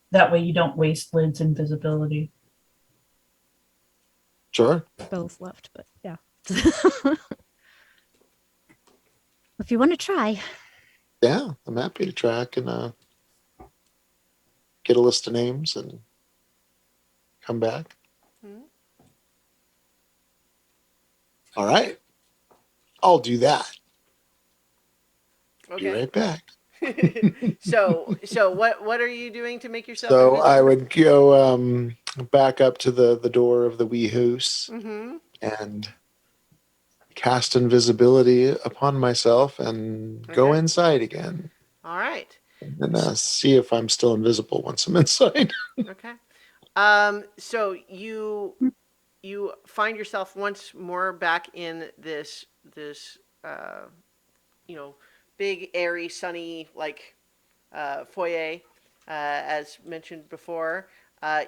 That way you don't waste Lid's invisibility. Sure. Both left, but yeah. If you want to try. Yeah, I'm happy to track and get a list of names and come back. Mhm. All right. I'll do that. Be Okay. right back. So what are you doing to make yourself So invisible? I would go back up to the door of the wee hoose Mm-hmm. and cast invisibility upon myself and go Okay. inside again. All right. And see if I'm still invisible once I'm inside. Okay. So you you find yourself once more back in this uh, you know, big, airy, sunny, like foyer, as mentioned before.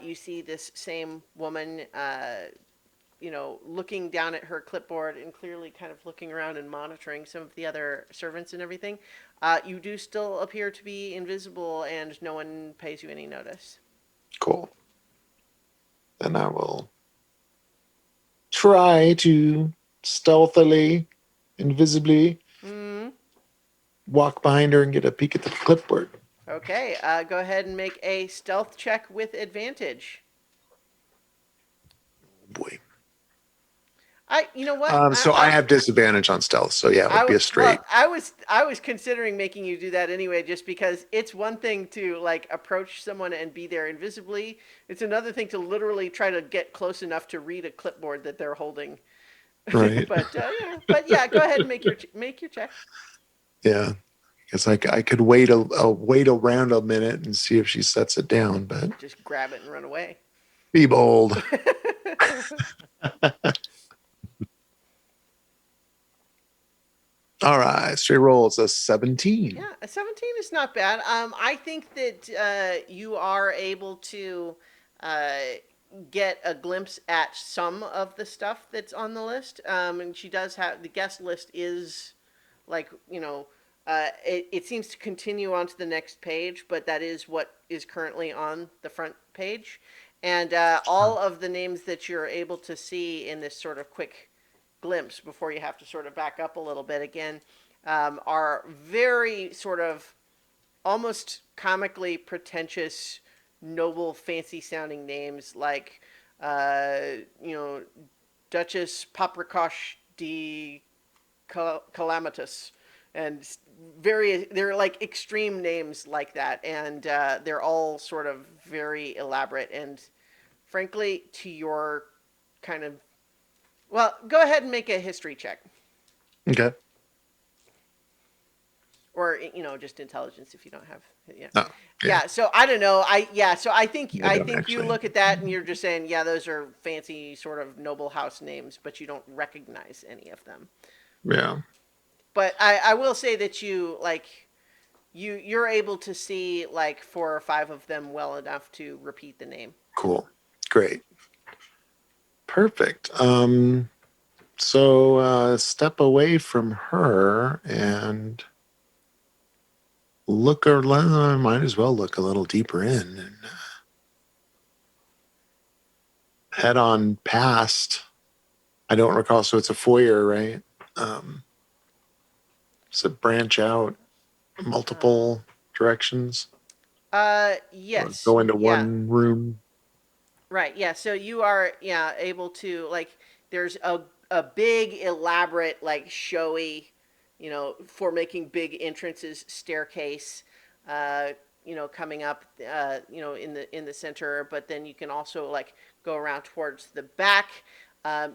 You see this same woman, looking down at her clipboard and clearly kind of looking around and monitoring some of the other servants and everything. You do still appear to be invisible, and no one pays you any notice. Cool. Then I will try to stealthily, invisibly Mm. walk behind her and get a peek at the clipboard. Okay, go ahead and make a stealth check with advantage. Boy. You know what? So I have disadvantage on stealth. So yeah, it would be a straight. I was considering making you do that anyway, just because it's one thing to like approach someone and be there invisibly. It's another thing to literally try to get close enough to read a clipboard that they're holding. Right. but yeah, go ahead and make your check. Yeah. Because I could wait wait around a minute and see if she sets it down, but Just grab it and run away. be bold. All right, straight roll. It's a 17. Yeah, a 17 is not bad. I think that you are able to uh, get a glimpse at some of the stuff that's on the list. And she does have the guest list is like, it seems to continue on to the next page, but that is what is currently on the front page. And all of the names that you're able to see in this sort of quick glimpse before you have to sort of back up a little bit again are very sort of almost comically pretentious, noble, fancy sounding names like, uh, you know, Duchess Paprikash de Calamitas. And they're like extreme names like that. And they're all sort of very elaborate. And frankly, to your kind of, well, go ahead and make a history check. Okay. Or just intelligence if you don't have. Yeah. Oh, Yeah. So I don't know. So I think I don't you actually. look at that and you're just saying, yeah, those are fancy sort of noble house names, but you don't recognize any of them. Yeah. But I will say that you're able to see like 4 or 5 of them well enough to repeat the name. Cool. Great. Perfect. So step away from her and look, or I might as well look a little deeper in and head on past. I don't recall. So it's a foyer, right? Does it branch out multiple directions? Yes. Or go into Yeah. one room? Right. Yeah. So you are able to like there's a big elaborate like showy, for making big entrances staircase, coming up, in the center. But then you can also like go around towards the back.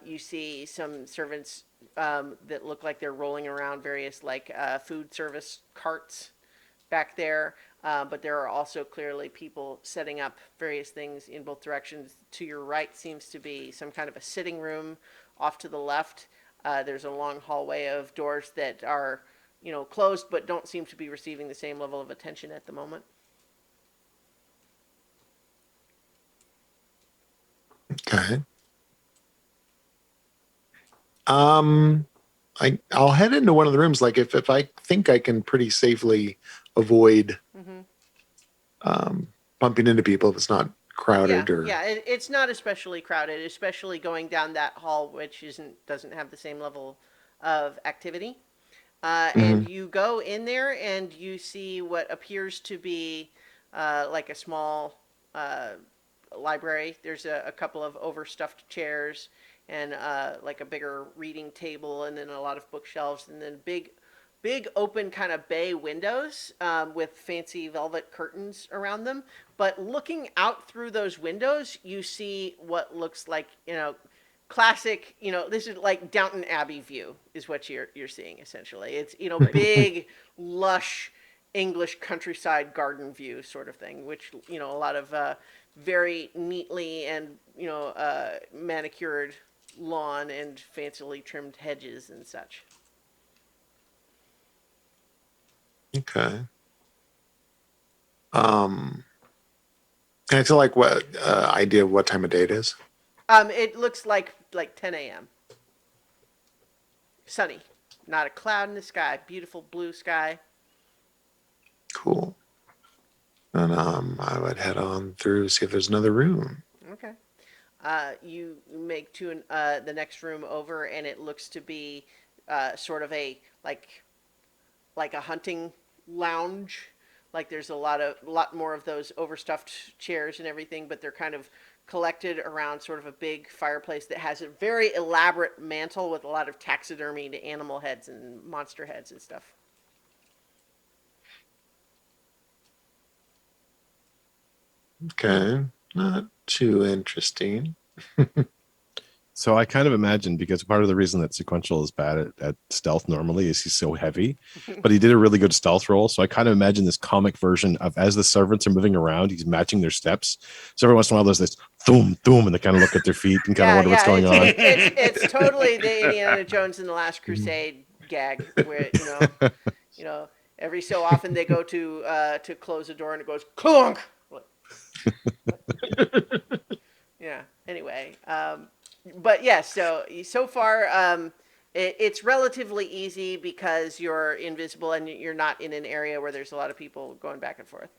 You see some servants that look like they're rolling around various like food service carts back there. But there are also clearly people setting up various things in both directions. To your right seems to be some kind of a sitting room. Off to the left, there's a long hallway of doors that are, closed but don't seem to be receiving the same level of attention at the moment. Okay. I'll head into one of the rooms. Like if I think I can pretty safely avoid bumping into people if it's not crowded It's not especially crowded, especially going down that hall, which doesn't have the same level of activity. And you go in there and you see what appears to be like a small library. There's a couple of overstuffed chairs and like a bigger reading table, and then a lot of bookshelves, and then big open kind of bay windows with fancy velvet curtains around them. But looking out through those windows, you see what looks like, classic, this is like Downton Abbey view is what you're seeing essentially. It's, big, lush, English countryside garden view sort of thing, which a lot of very neatly and manicured lawn and fancily trimmed hedges and such. Okay. Can I tell like what idea of what time of day it is? It looks like 10 a.m. Sunny, not a cloud in the sky, beautiful blue sky. Cool. And I would head on through, see if there's another room. Okay. You make to the next room over, and it looks to be sort of a like a hunting lounge. Like there's a lot more of those overstuffed chairs and everything, but they're kind of collected around sort of a big fireplace that has a very elaborate mantle with a lot of taxidermied animal heads and monster heads and stuff. Okay. Not too interesting. So I kind of imagine, because part of the reason that Sequential is bad at stealth normally is he's so heavy, but he did a really good stealth roll. So I kind of imagine this comic version of, as the servants are moving around, he's matching their steps. So every once in a while there's this thum thum, and they kind of look at their feet and kind of wonder what's going on. It's totally the Indiana Jones and the Last Crusade gag, where every so often they go to close a door and it goes clunk. Yeah. Anyway, but yeah, so far, it's relatively easy because you're invisible and you're not in an area where there's a lot of people going back and forth.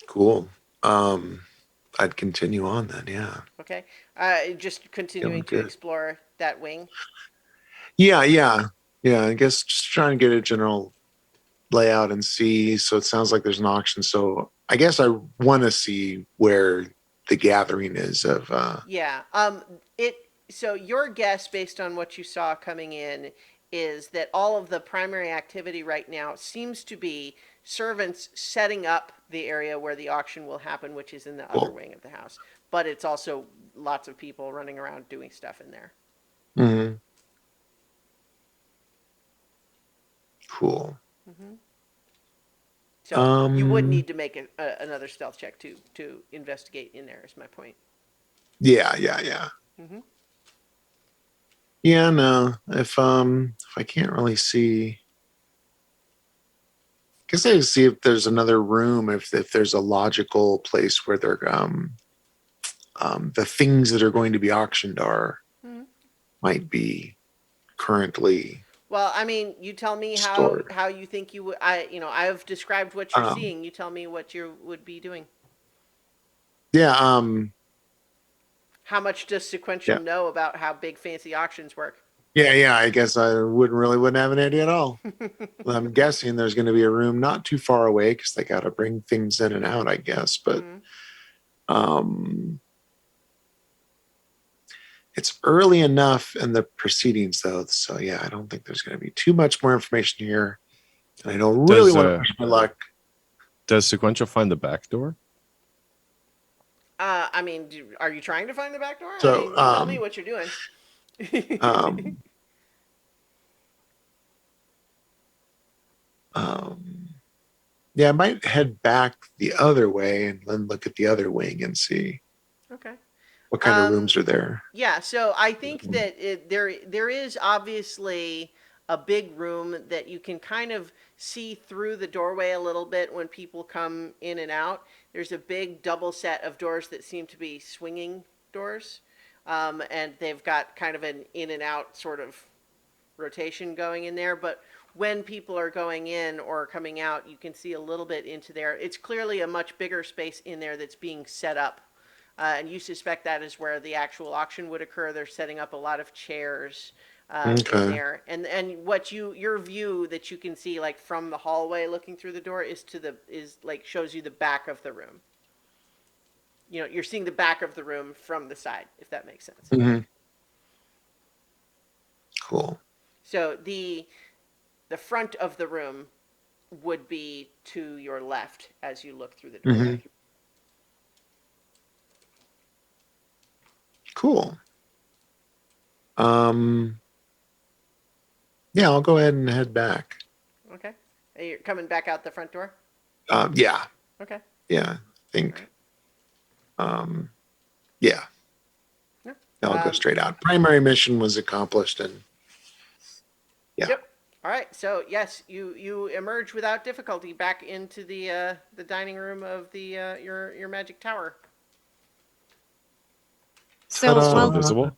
Cool. I'd continue on then. Yeah. Okay. Just continuing Feeling to good. explore that wing. Yeah. I guess just trying to get a general layout and see. So it sounds like there's an auction. So I guess I want to see where the gathering is of. Yeah. It. So your guess, based on what you saw coming in, is that all of the primary activity right now seems to be servants setting up the area where the auction will happen, which is in the other Cool. wing of the house. But it's also lots of people running around doing stuff in there. Mm-hmm. Cool. Mm-hmm. So you would Um. need to make another stealth check to investigate in there. Is my point. Yeah. Mm-hmm. Yeah. No. If I can't really see. Guess I see if there's another room, if there's a logical place where they're the things that are going to be auctioned are Mm-hmm. might be currently Well, I mean, you tell me stored. how you think you would. I've described what you're Um, seeing. You tell me what you would be doing. yeah, How much does Sequential yeah, know about how big fancy auctions work? yeah. I guess I wouldn't have an idea at all. Well, I'm guessing there's going to be a room not too far away because they got to bring things in and out, I guess. But Mm-hmm. um, it's early enough in the proceedings, though. So yeah, I don't think there's going to be too much more information here. And I don't really Does want to push my luck. does Sequential find the back door? I mean, are you trying to find the back door? I So mean, you tell me what you're doing. um, um, yeah, I might head back the other way and then look at the other wing and see Okay. what kind of rooms are there. Yeah, so I think that there is obviously a big room that you can kind of see through the doorway a little bit when people come in and out. There's a big double set of doors that seem to be swinging doors, and they've got kind of an in and out sort of rotation going in there. But when people are going in or coming out, you can see a little bit into there. It's clearly a much bigger space in there that's being set up. And you suspect that is where the actual auction would occur. They're setting up a lot of chairs in Okay. there, and what your view that you can see like from the hallway looking through the door is like shows you the back of the room. You're seeing the back of the room from the side, if that makes sense. Mm-hmm. Cool. So the front of the room would be to your left as you look through the Mm-hmm. doorway. Cool. Um, Yeah, I'll go ahead and head back. Okay. You're coming back out the front door? Yeah, Okay. yeah. I think. Yeah, Yeah. I'll go straight out. Primary mission was accomplished, and yeah. Yep. All right. So yes, you emerge without difficulty back into the dining room of the your magic tower. So Ta-da. Still while invisible.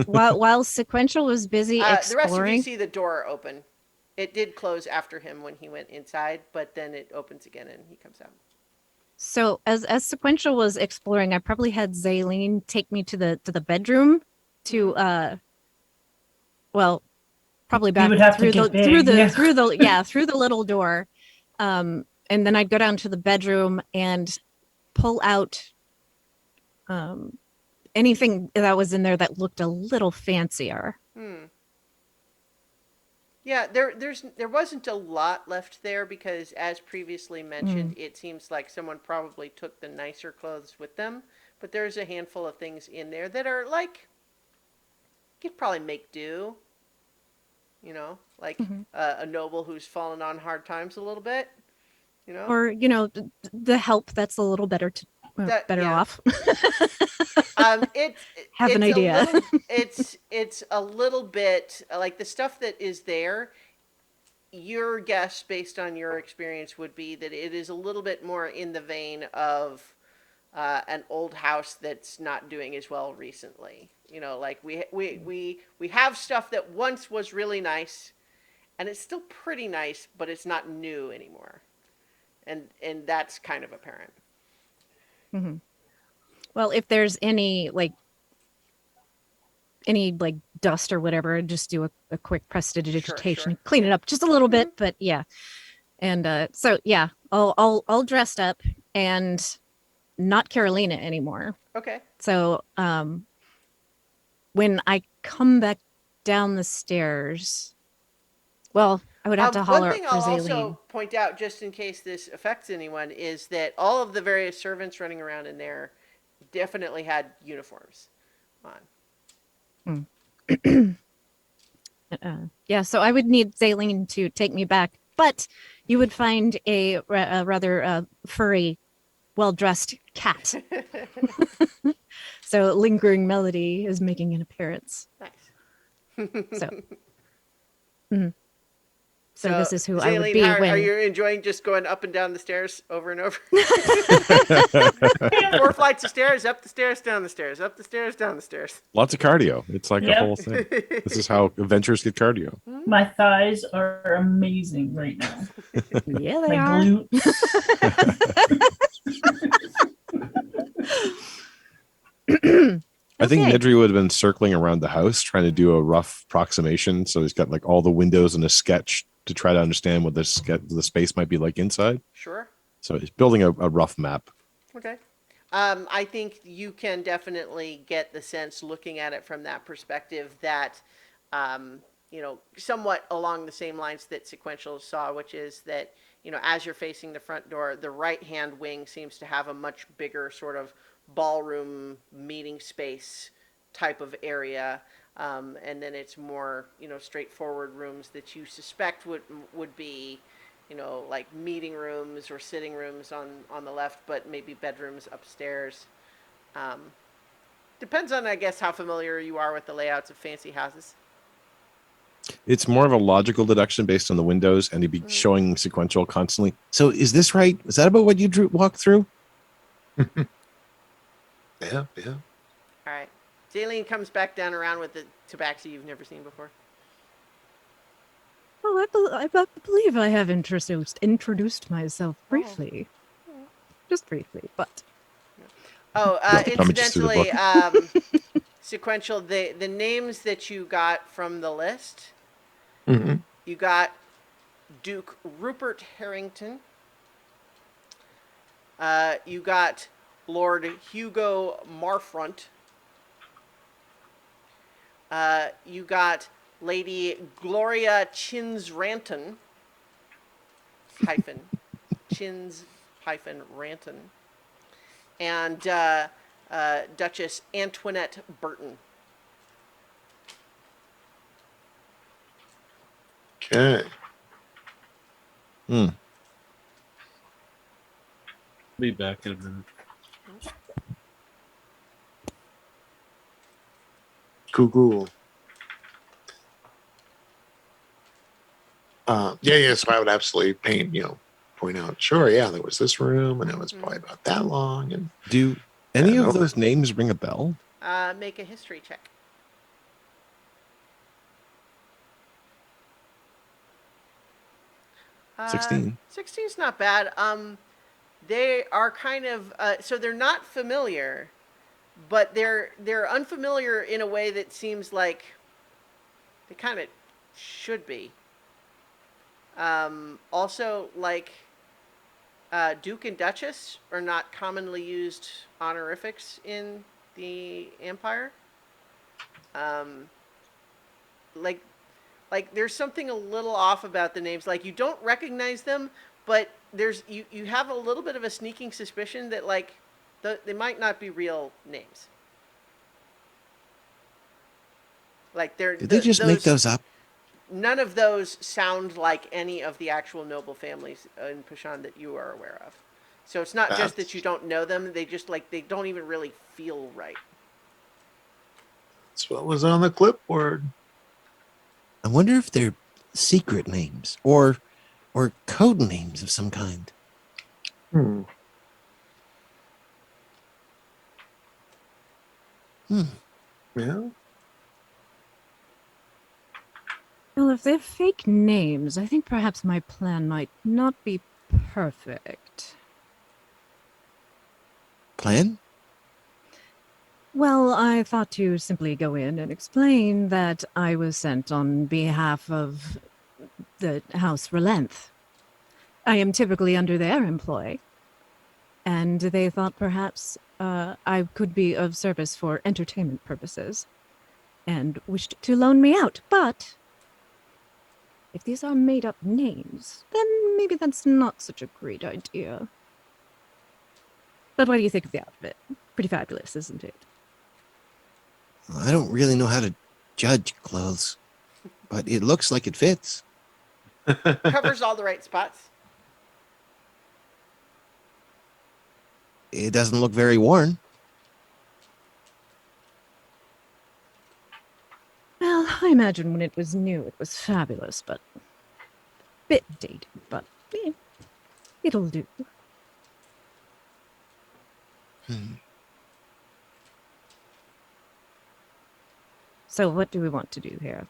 while Sequential was busy The rest of you exploring, see the door open. It did close after him when he went inside, but then it opens again and he comes out. so as Sequential was exploring, I probably had Zaylene take me to the bedroom to well, probably You back would have to through get the through big. the Yeah. through the yeah through the little door, and then I'd go down to the bedroom and pull out anything that was in there that looked a little fancier. Yeah, there wasn't a lot left there because, as previously mentioned, it seems like someone probably took the nicer clothes with them. But there's a handful of things in there that are like you could probably make do. You know, like a noble who's fallen on hard times a little bit. You know, Or the help that's a little that better yeah. off. It's Have an it's a idea. little it's a little bit like the stuff that is there. Your guess, based on your experience, would be that it is a little bit more in the vein of an old house that's not doing as well recently. You know, like we have stuff that once was really nice, and it's still pretty nice, but it's not new anymore, and that's kind of apparent. Mhm. Well, if there's any dust or whatever, just do a quick prestidigitation, Sure. clean it up just a little bit. But yeah, and so yeah, all dressed up and not Carolina anymore. Okay. So when I come back down the stairs, well, I would have to One holler thing for I'll Zaylene. also point out, just in case this affects anyone, is that all of the various servants running around in there definitely had uniforms on. Yeah, so I would need Zaylene to take me back, but you would find a rather furry, well-dressed cat. So lingering melody is making an appearance. Nice. So, mhm. So this is who I would Zaylene, be are when you enjoying just going up and down the stairs over and over? 4 flights of stairs, up the stairs, down the stairs, up the stairs, down the stairs. Lots of cardio. It's like a Yep. whole thing. This is how adventurers get cardio. My thighs are amazing right now. yeah they My are. glutes. I think Okay. Nedry would have been circling around the house trying to do a rough approximation. So he's got like all the windows and a sketch to try to understand what the space might be like inside. Sure. So he's building a rough map. Okay. I think you can definitely get the sense, looking at it from that perspective, that, somewhat along the same lines that Sequential saw, which is that, as you're facing the front door, the right-hand wing seems to have a much bigger sort of ballroom meeting space type of area. And then it's more, straightforward rooms that you suspect would be, like meeting rooms or sitting rooms on the left, but maybe bedrooms upstairs. Depends on, I guess, how familiar you are with the layouts of fancy houses. It's more of a logical deduction based on the windows, and he'd be showing Sequential constantly. So is this right? Is that about what you walked through? Yeah. All right. Zaylene comes back down around with the tabaxi you've never seen before. Well, I believe I have introduced myself briefly. Just briefly, but Oh, Rummages through the incidentally, Sequential, the names that you got from the list, Mhm. you got Duke Rupert Harrington. You got Lord Hugo Marfront. You got Lady Gloria Chinsranton, Chins-Ranton, and Duchess Antoinette Burton. Okay. Be back in a minute. Cool. Yeah. So I would absolutely point out, sure, yeah, there was this room and it was probably about that long. And Do any of over. those names ring a bell? Make a history check. Uh, 16. 16 is not bad. They are kind of so they're not familiar, but they're unfamiliar in a way that seems like they kind of should be. Also, like Duke and Duchess are not commonly used honorifics in the Empire. Um, like there's something a little off about the names. Like you don't recognize them, but you have a little bit of a sneaking suspicion that like they might not be real names. Like Did they just make those up? None of those sound like any of the actual noble families in Pushan that you are aware of. So it's not just that you don't know them; they just they don't even really feel right. That's what was on the clipboard. I wonder if they're secret names or code names of some kind. Hmm. Yeah. Well, if they're fake names, I think perhaps my plan might not be perfect. Plan? Well, I thought to simply go in and explain that I was sent on behalf of the House Relenth. I am typically under their employ, and they thought perhaps I could be of service for entertainment purposes and wished to loan me out. But if these are made-up names, then maybe that's not such a great idea. But what do you think of the outfit? Pretty fabulous, isn't it? I don't really know how to judge clothes, but it looks like it fits. Covers all the right spots. It doesn't look very worn. Well, I imagine when it was new, it was fabulous, but bit dated, but it'll do. So what do we want to do here?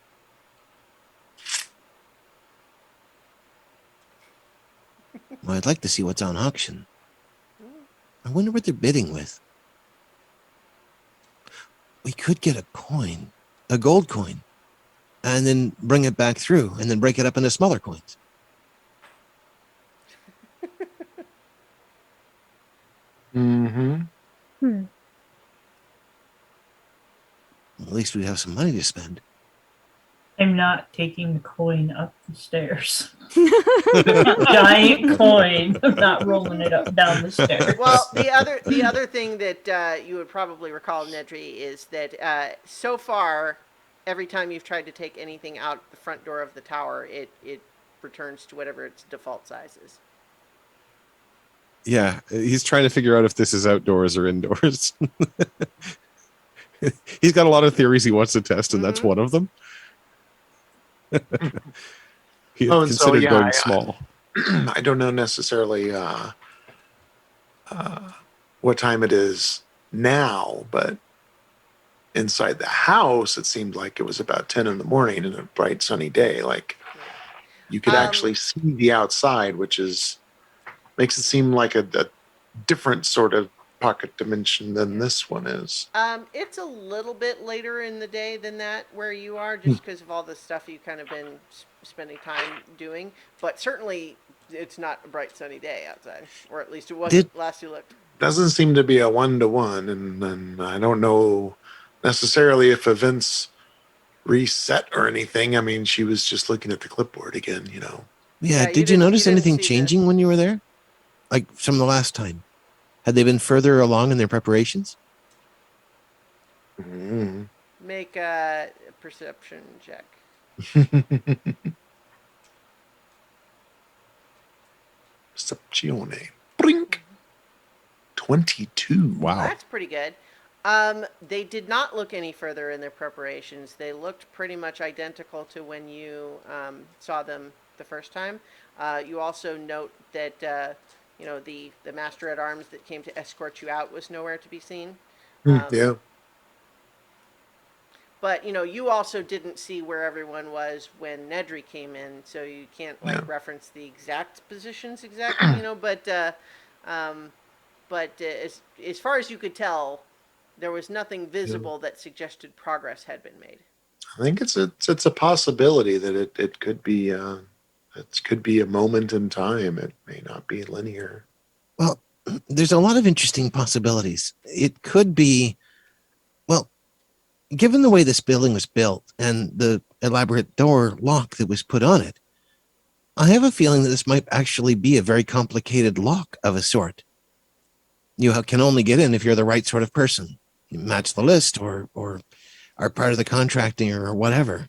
Well, I'd like to see what's on auction. I wonder what they're bidding with. We could get a coin, a gold coin, and then bring it back through and then break it up into smaller coins. Mm-hmm. At least we'd have some money to spend. I'm not taking the coin up the stairs. Giant coin. I'm not rolling it up down the stairs. Well, the other thing that you would probably recall, Nedry, is that so far, every time you've tried to take anything out the front door of the tower, it returns to whatever its default size is. Yeah, he's trying to figure out if this is outdoors or indoors. He's got a lot of theories he wants to test, and that's one of them. He had considered going small. I don't know necessarily what time it is now, but inside the house, it seemed like it was about 10 in the morning in a bright sunny day. Like you could actually see the outside, which makes it seem like a different sort of pocket dimension than this one is. It's a little bit later in the day than that where you are, just because of all the stuff you've kind of been spending time doing. But certainly, it's not a bright sunny day outside, or at least it wasn't last you looked. Doesn't seem to be a 1-to-1, and I don't know necessarily if events reset or anything. I mean, she was just looking at the clipboard again, Yeah, did you notice anything changing when you were there? Like from the last time? Had they been further along in their preparations? Make a perception check. Percepzione. Brink. 22. Wow. That's pretty good. They did not look any further in their preparations. They looked pretty much identical to when you saw them the first time. You also note that the master at arms that came to escort you out was nowhere to be seen. Yeah. But you also didn't see where everyone was when Nedry came in, so you can't Yeah. reference the exact positions exactly. But as far as you could tell, there was nothing visible that suggested progress had been made. I think it's a possibility that it could be it could be a moment in time. It may not be linear. Well, there's a lot of interesting possibilities. It could be, well, given the way this building was built and the elaborate door lock that was put on it, I have a feeling that this might actually be a very complicated lock of a sort. You can only get in if you're the right sort of person. You match the list or are part of the contracting or whatever.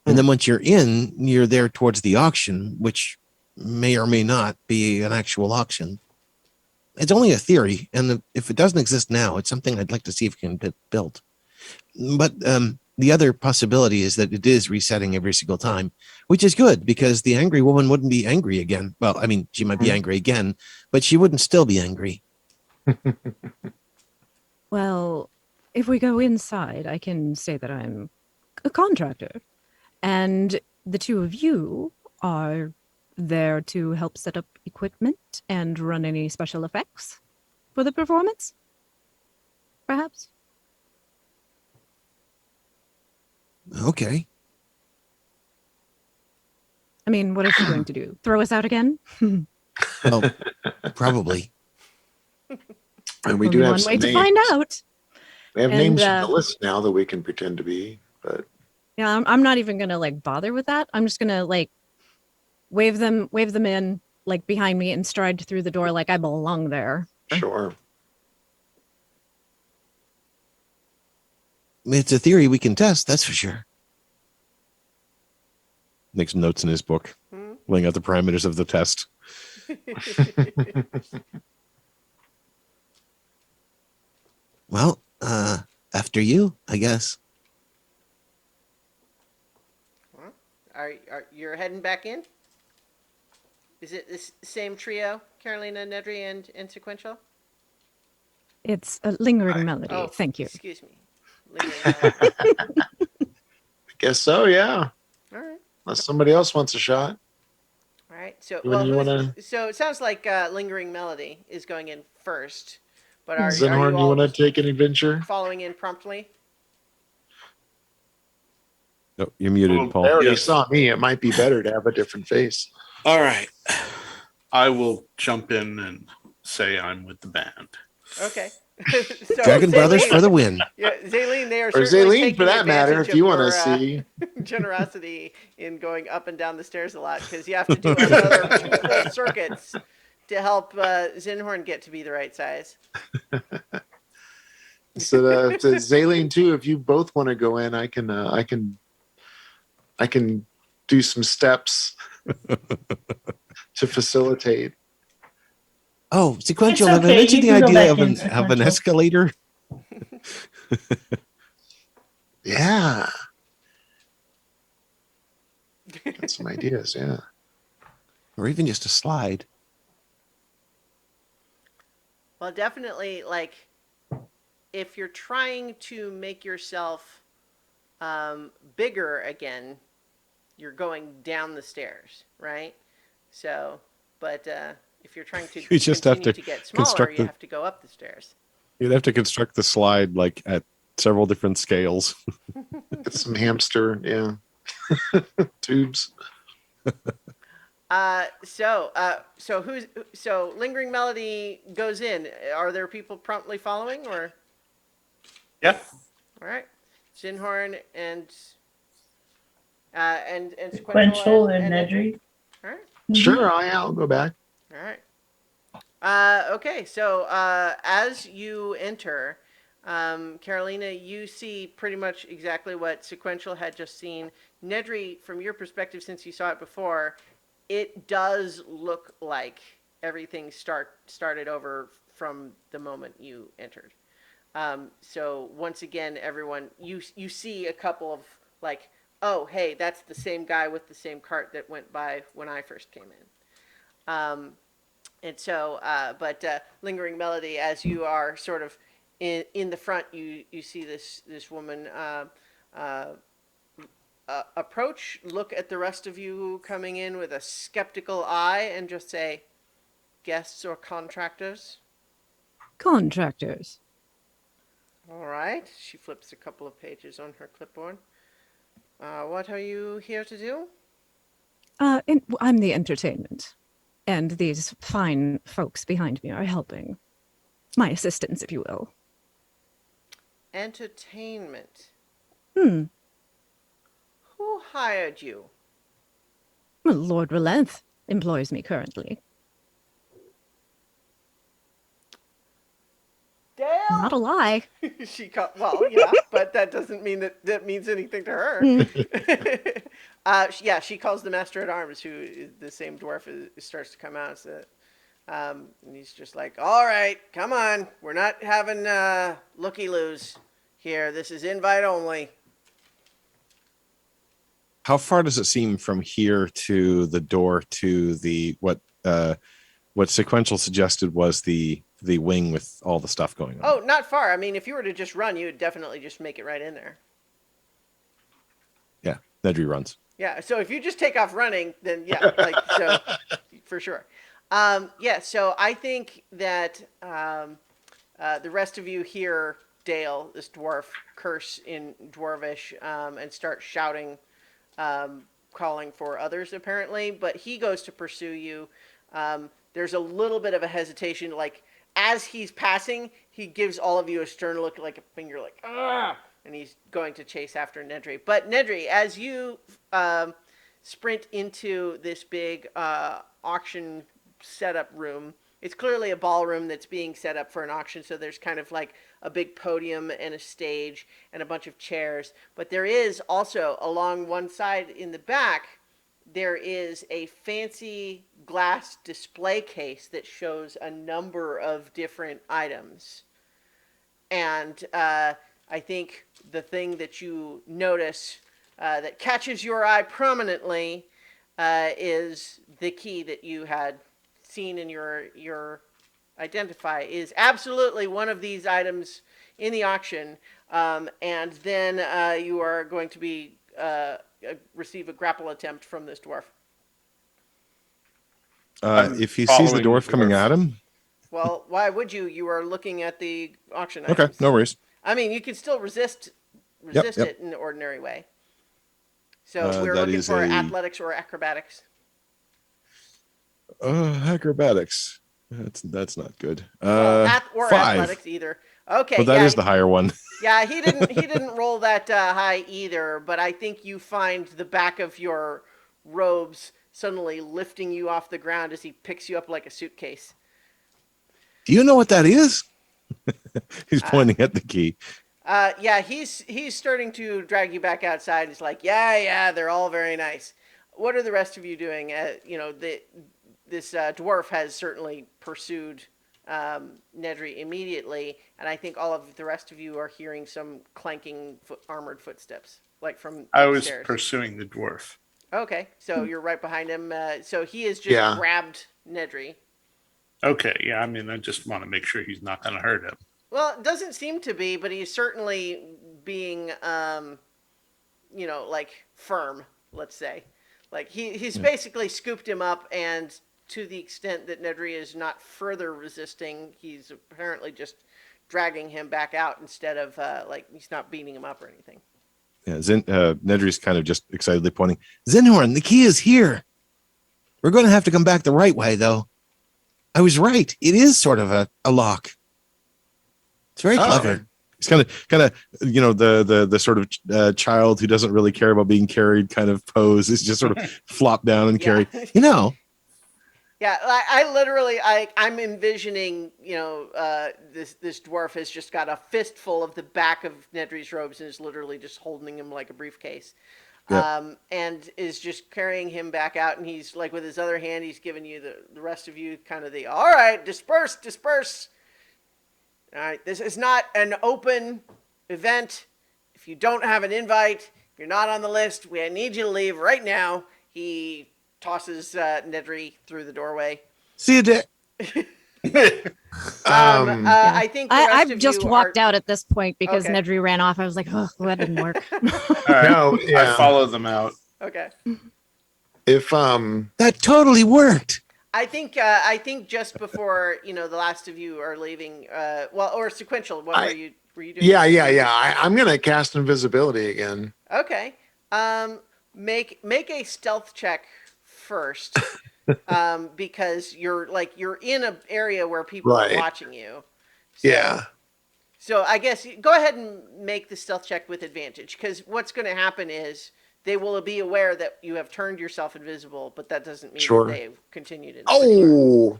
And then once you're in, you're there towards the auction, which may or may not be an actual auction. It's only a theory, and if it doesn't exist now, it's something I'd like to see if it can be built. But the other possibility is that it is resetting every single time, which is good because the angry woman wouldn't be angry again. Well, I mean, she might be angry again, but she wouldn't still be angry. Well, if we go inside, I can say that I'm a contractor, and the two of you are there to help set up equipment and run any special effects for the performance, perhaps? Okay. I mean, what is she going to do? Throw us out again? Well, probably. And we Only do have one some way to names. find out. We have And, names on the list now that we can pretend to be, but Yeah, I'm not even gonna bother with that. I'm just gonna wave them in behind me and stride through the door like I belong there. sure. It's a theory we can test, that's for sure. Makes notes in his book, Hmm? laying out the parameters of the test. Well, after you, I guess. Are you're heading back in? Is it this same trio, Carolina, Nedry, and Sequential? It's a lingering melody. Thank you. Excuse me. Lingering melody. I guess so, yeah. All right. Unless somebody else wants a shot. All right. So, You wanna- so it sounds like Lingering Melody is going in first. But are Zinhorn, you you all want to take an adventure? following in promptly? Oh, you're muted, Well, Paul. They already Yes. saw me. It might be better to have a different face. All right. I will jump in and say I'm with the band. Okay. So Dragon Brothers for the win. Yeah, Zaleen, they are Or certainly Zaleen, taking for that matter, advantage if you of want your, to see. generosity in going up and down the stairs a lot because you have to do another 2 full circuits to help Zinhorn get to be the right size. So, to Zaleen too, if you both want to go in, I can do some steps to facilitate. Oh, Sequential, It's have I okay, mentioned you the can go idea back of in, an Sequential. escalator? Yeah. Got some ideas, yeah. Or even just a slide. Well, definitely, if you're trying to make yourself bigger again, you're going down the stairs, right? So, but if you're trying to You just have continue to get smaller, construct you the- have to go up the stairs. You'd have to construct the slide like at several different scales. Get some hamster, yeah. Tubes. So Lingering Melody goes in. Are there people promptly following, or Yeah. all right, Zinhorn and Sequential and Nedry? Nedry. All right. Sure, I'll go back. All right. Okay, so as you enter, Carolina, you see pretty much exactly what Sequential had just seen. Nedry, from your perspective, since you saw it before, it does look like everything started over from the moment you entered. So once again, everyone, you see a couple of like, oh, hey, that's the same guy with the same cart that went by when I first came in. And so, lingering melody, as you are sort of in the front, you see this woman uh, approach, look at the rest of you coming in with a skeptical eye, and just say, guests or contractors. Contractors. All right. She flips a couple of pages on her clipboard. What are you here to do? I'm the entertainment, and these fine folks behind me are helping. My assistants, if you will. Entertainment. Hmm. Who hired you? Well, Lord Relenth employs me currently. Not Dale? a lie. Well, yeah, but that doesn't mean that means anything to her. Hmm. Yeah, she calls the master at arms, who is the same dwarf, starts to come out. So, and he's just like, all right, come on. We're not having looky-loos here. This is invite only. How far does it seem from here to the door to the what sequential suggested was the wing with all the stuff going on? Oh, not far. I mean, if you were to just run, you would definitely just make it right in there. Yeah, Nedry runs. Yeah, so if you just take off running, then yeah, like, so, for sure. Yeah, so I think that the rest of you hear Dale, this dwarf, curse in Dwarvish and start shouting, calling for others, apparently. But he goes to pursue you. There's a little bit of a hesitation. Like, as he's passing, he gives all of you a stern look, like a finger, like, ah! And he's going to chase after Nedry. But Nedry, as you sprint into this big auction setup room, it's clearly a ballroom that's being set up for an auction. So there's kind of like a big podium and a stage and a bunch of chairs. But there is also, along one side in the back, there is a fancy glass display case that shows a number of different items. And I think the thing that you notice that catches your eye prominently is the key that you had seen in your identify is absolutely one of these items in the auction. And then you are going to be receive a grapple attempt from this dwarf. If he sees the following dwarf the coming dwarf. at him, Well, why would you? You are looking at the auction okay, items. no worries. I mean, you can still resist Yep. it in the ordinary way. So we're That looking is for a- athletics or acrobatics. Acrobatics. That's not good. Well, or 5. athletics either. Okay, Well, that yeah, is the higher one. yeah. He didn't roll that high either. But I think you find the back of your robes suddenly lifting you off the ground as he picks you up like a suitcase. Do you know what that is? He's pointing at the key. Yeah, he's starting to drag you back outside. He's like, yeah, they're all very nice. What are the rest of you doing? This dwarf has certainly pursued Nedry immediately, and I think all of the rest of you are hearing some clanking armored footsteps, like from I was upstairs. pursuing the dwarf. Okay, so you're right behind him. So he has just grabbed Nedry. Okay, yeah, I mean, I just want to make sure he's not going to hurt him. Well, it doesn't seem to be, but he's certainly being, like firm, let's say. Like he's basically scooped him up, and to the extent that Nedry is not further resisting, he's apparently just dragging him back out instead of he's not beating him up or anything. Yeah, Nedry's kind of just excitedly pointing. Zinhorn, the key is here. We're going to have to come back the right way, though. I was right. It is sort of a lock. It's very clever. Okay. It's kind of the sort of child who doesn't really care about being carried kind of pose. It's just sort of flop down and carry. Yeah, I literally, I'm envisioning, this dwarf has just got a fistful of the back of Nedry's robes and is literally just holding him like a briefcase. Yep. and is just carrying him back out. And he's like, with his other hand, he's giving you the rest of you kind of the, all right, disperse, disperse. All right, this is not an open event. If you don't have an invite, if you're not on the list, I need you to leave right now. He tosses Nedry through the doorway. See you, Dick. Yeah. I think the rest I've of just you walked are, out at this point because Okay. Nedry ran off. I was like, oh, that didn't work. All right. No, I yeah. follow them out. Okay. If That totally worked. I think just before the last of you are leaving, or sequential. What were you doing? yeah, I'm gonna cast invisibility again. Okay. Make a stealth check first, because you're in an area where people are Right. watching you. So, Yeah. So I guess go ahead and make the stealth check with advantage, because what's going to happen is they will be aware that you have turned yourself invisible, but that doesn't mean Sure. that they've continued in. Oh,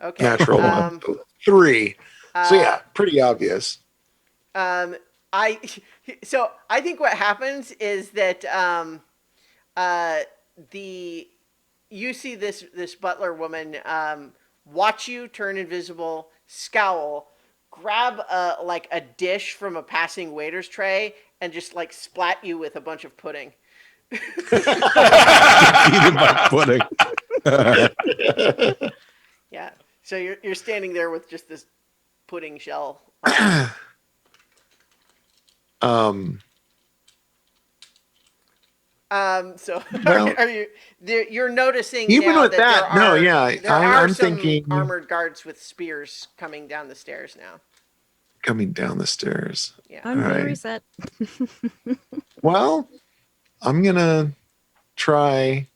Okay. natural one. 3. So yeah, pretty obvious. I think what happens is that you see this butler woman watch you turn invisible, scowl, grab a dish from a passing waiter's tray, and just splat you with a bunch of pudding. Eaten by pudding. Yeah. So you're standing there with just this pudding shell. So Well, are you? You're noticing even now with that, there no, are, yeah, there are I'm some thinking armored guards with spears coming down the stairs now. coming down the stairs. Yeah. I'm All gonna right. reset. Well, I'm gonna try,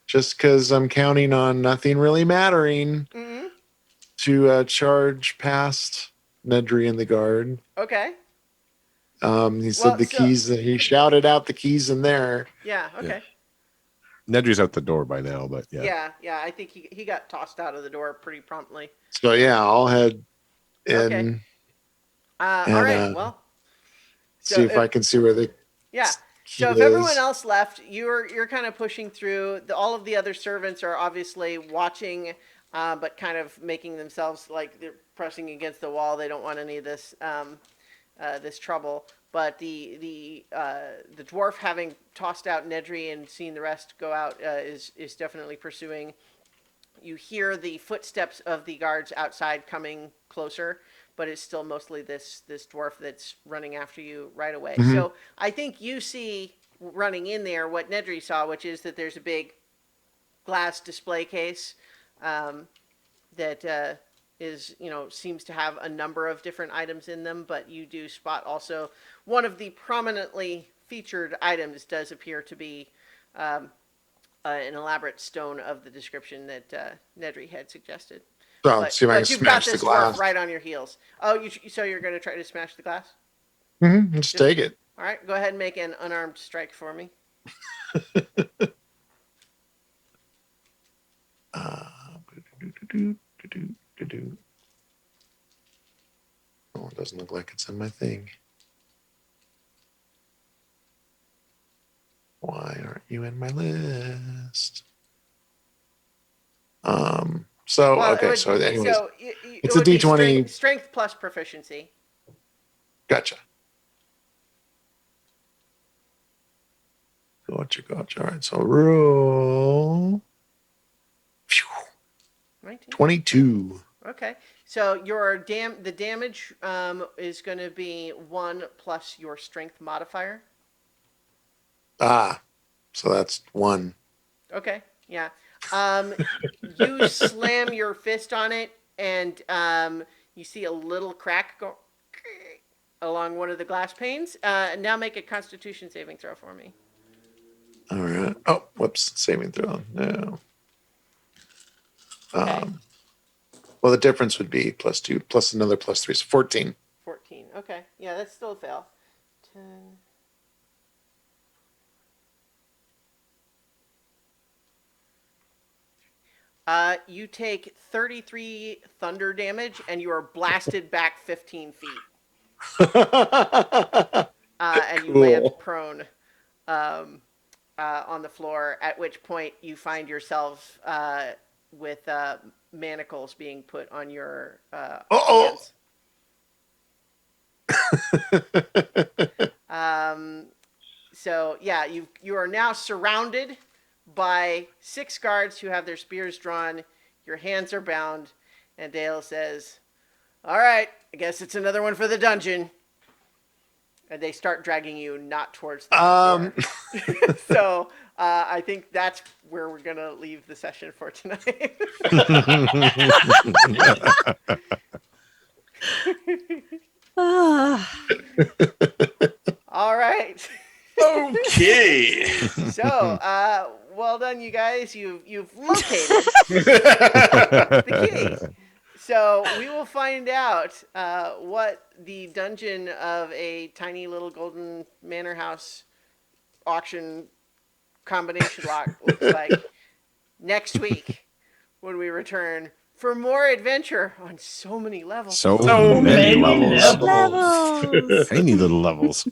just because I'm counting on nothing really mattering, Mm-hmm. to charge past Nedry and the guard. Okay. He said Well, the so- keys. He shouted out the keys in there. Yeah. Okay. Nedry's out the door by now, but yeah. Yeah. Yeah. I think he got tossed out of the door pretty promptly. So yeah, I'll head in. Okay. All And, right. Well. See if I can see where the Yeah. key So if is. everyone else left, you're kind of pushing through. All of the other servants are obviously watching, but kind of making themselves like they're pressing against the wall. They don't want any of this this trouble. But the dwarf, having tossed out Nedry and seen the rest go out, is definitely pursuing. You hear the footsteps of the guards outside coming closer, but it's still mostly this dwarf that's running after you right away. Mhm. So I think you see running in there what Nedry saw, which is that there's a big glass display case that is seems to have a number of different items in them, but you do spot also one of the prominently featured items does appear to be an elaborate stone of the description that Nedry had suggested. So But, see if I can but you've got smash the this glass. dwarf right on your heels. Oh, so you're going to try to smash the glass? Just take it. All right, go ahead and make an unarmed strike for me. Oh, it doesn't look like it's in my thing. Why aren't you in my list? So Well, okay, so anyways, so it's it a would be D20. strength plus proficiency. Gotcha. Gotcha. All right, so roll. Phew, 19. 22. Okay, so the damage is going to be 1 plus your strength modifier. Ah, so that's 1. Okay, yeah. You slam your fist on it, and you see a little crack go along one of the glass panes. Now make a Constitution saving throw for me. All right. Oh, whoops. Saving throw. No. Okay. Well, the difference would be +2 plus another +3, so 14. 14. Okay, yeah, that's still a fail. 10. You take 33 thunder damage, and you are blasted back 15 feet. And you land Cool. prone. on the floor, at which point you find yourself with manacles being put on your Uh-oh. hands. So yeah, you are now surrounded by 6 guards who have their spears drawn. Your hands are bound, and Dale says, "All right, I guess it's another one for the dungeon." And they start dragging you not towards the front door. So I think that's where we're gonna leave the session for tonight. Ah. All right. Okay. So, well done, you guys. You've located the key. So we will find out what the dungeon of a tiny little golden manor house auction combination lock looks like next week when we return for more adventure on so many levels. So So many many levels. levels. Levels. Tiny little levels.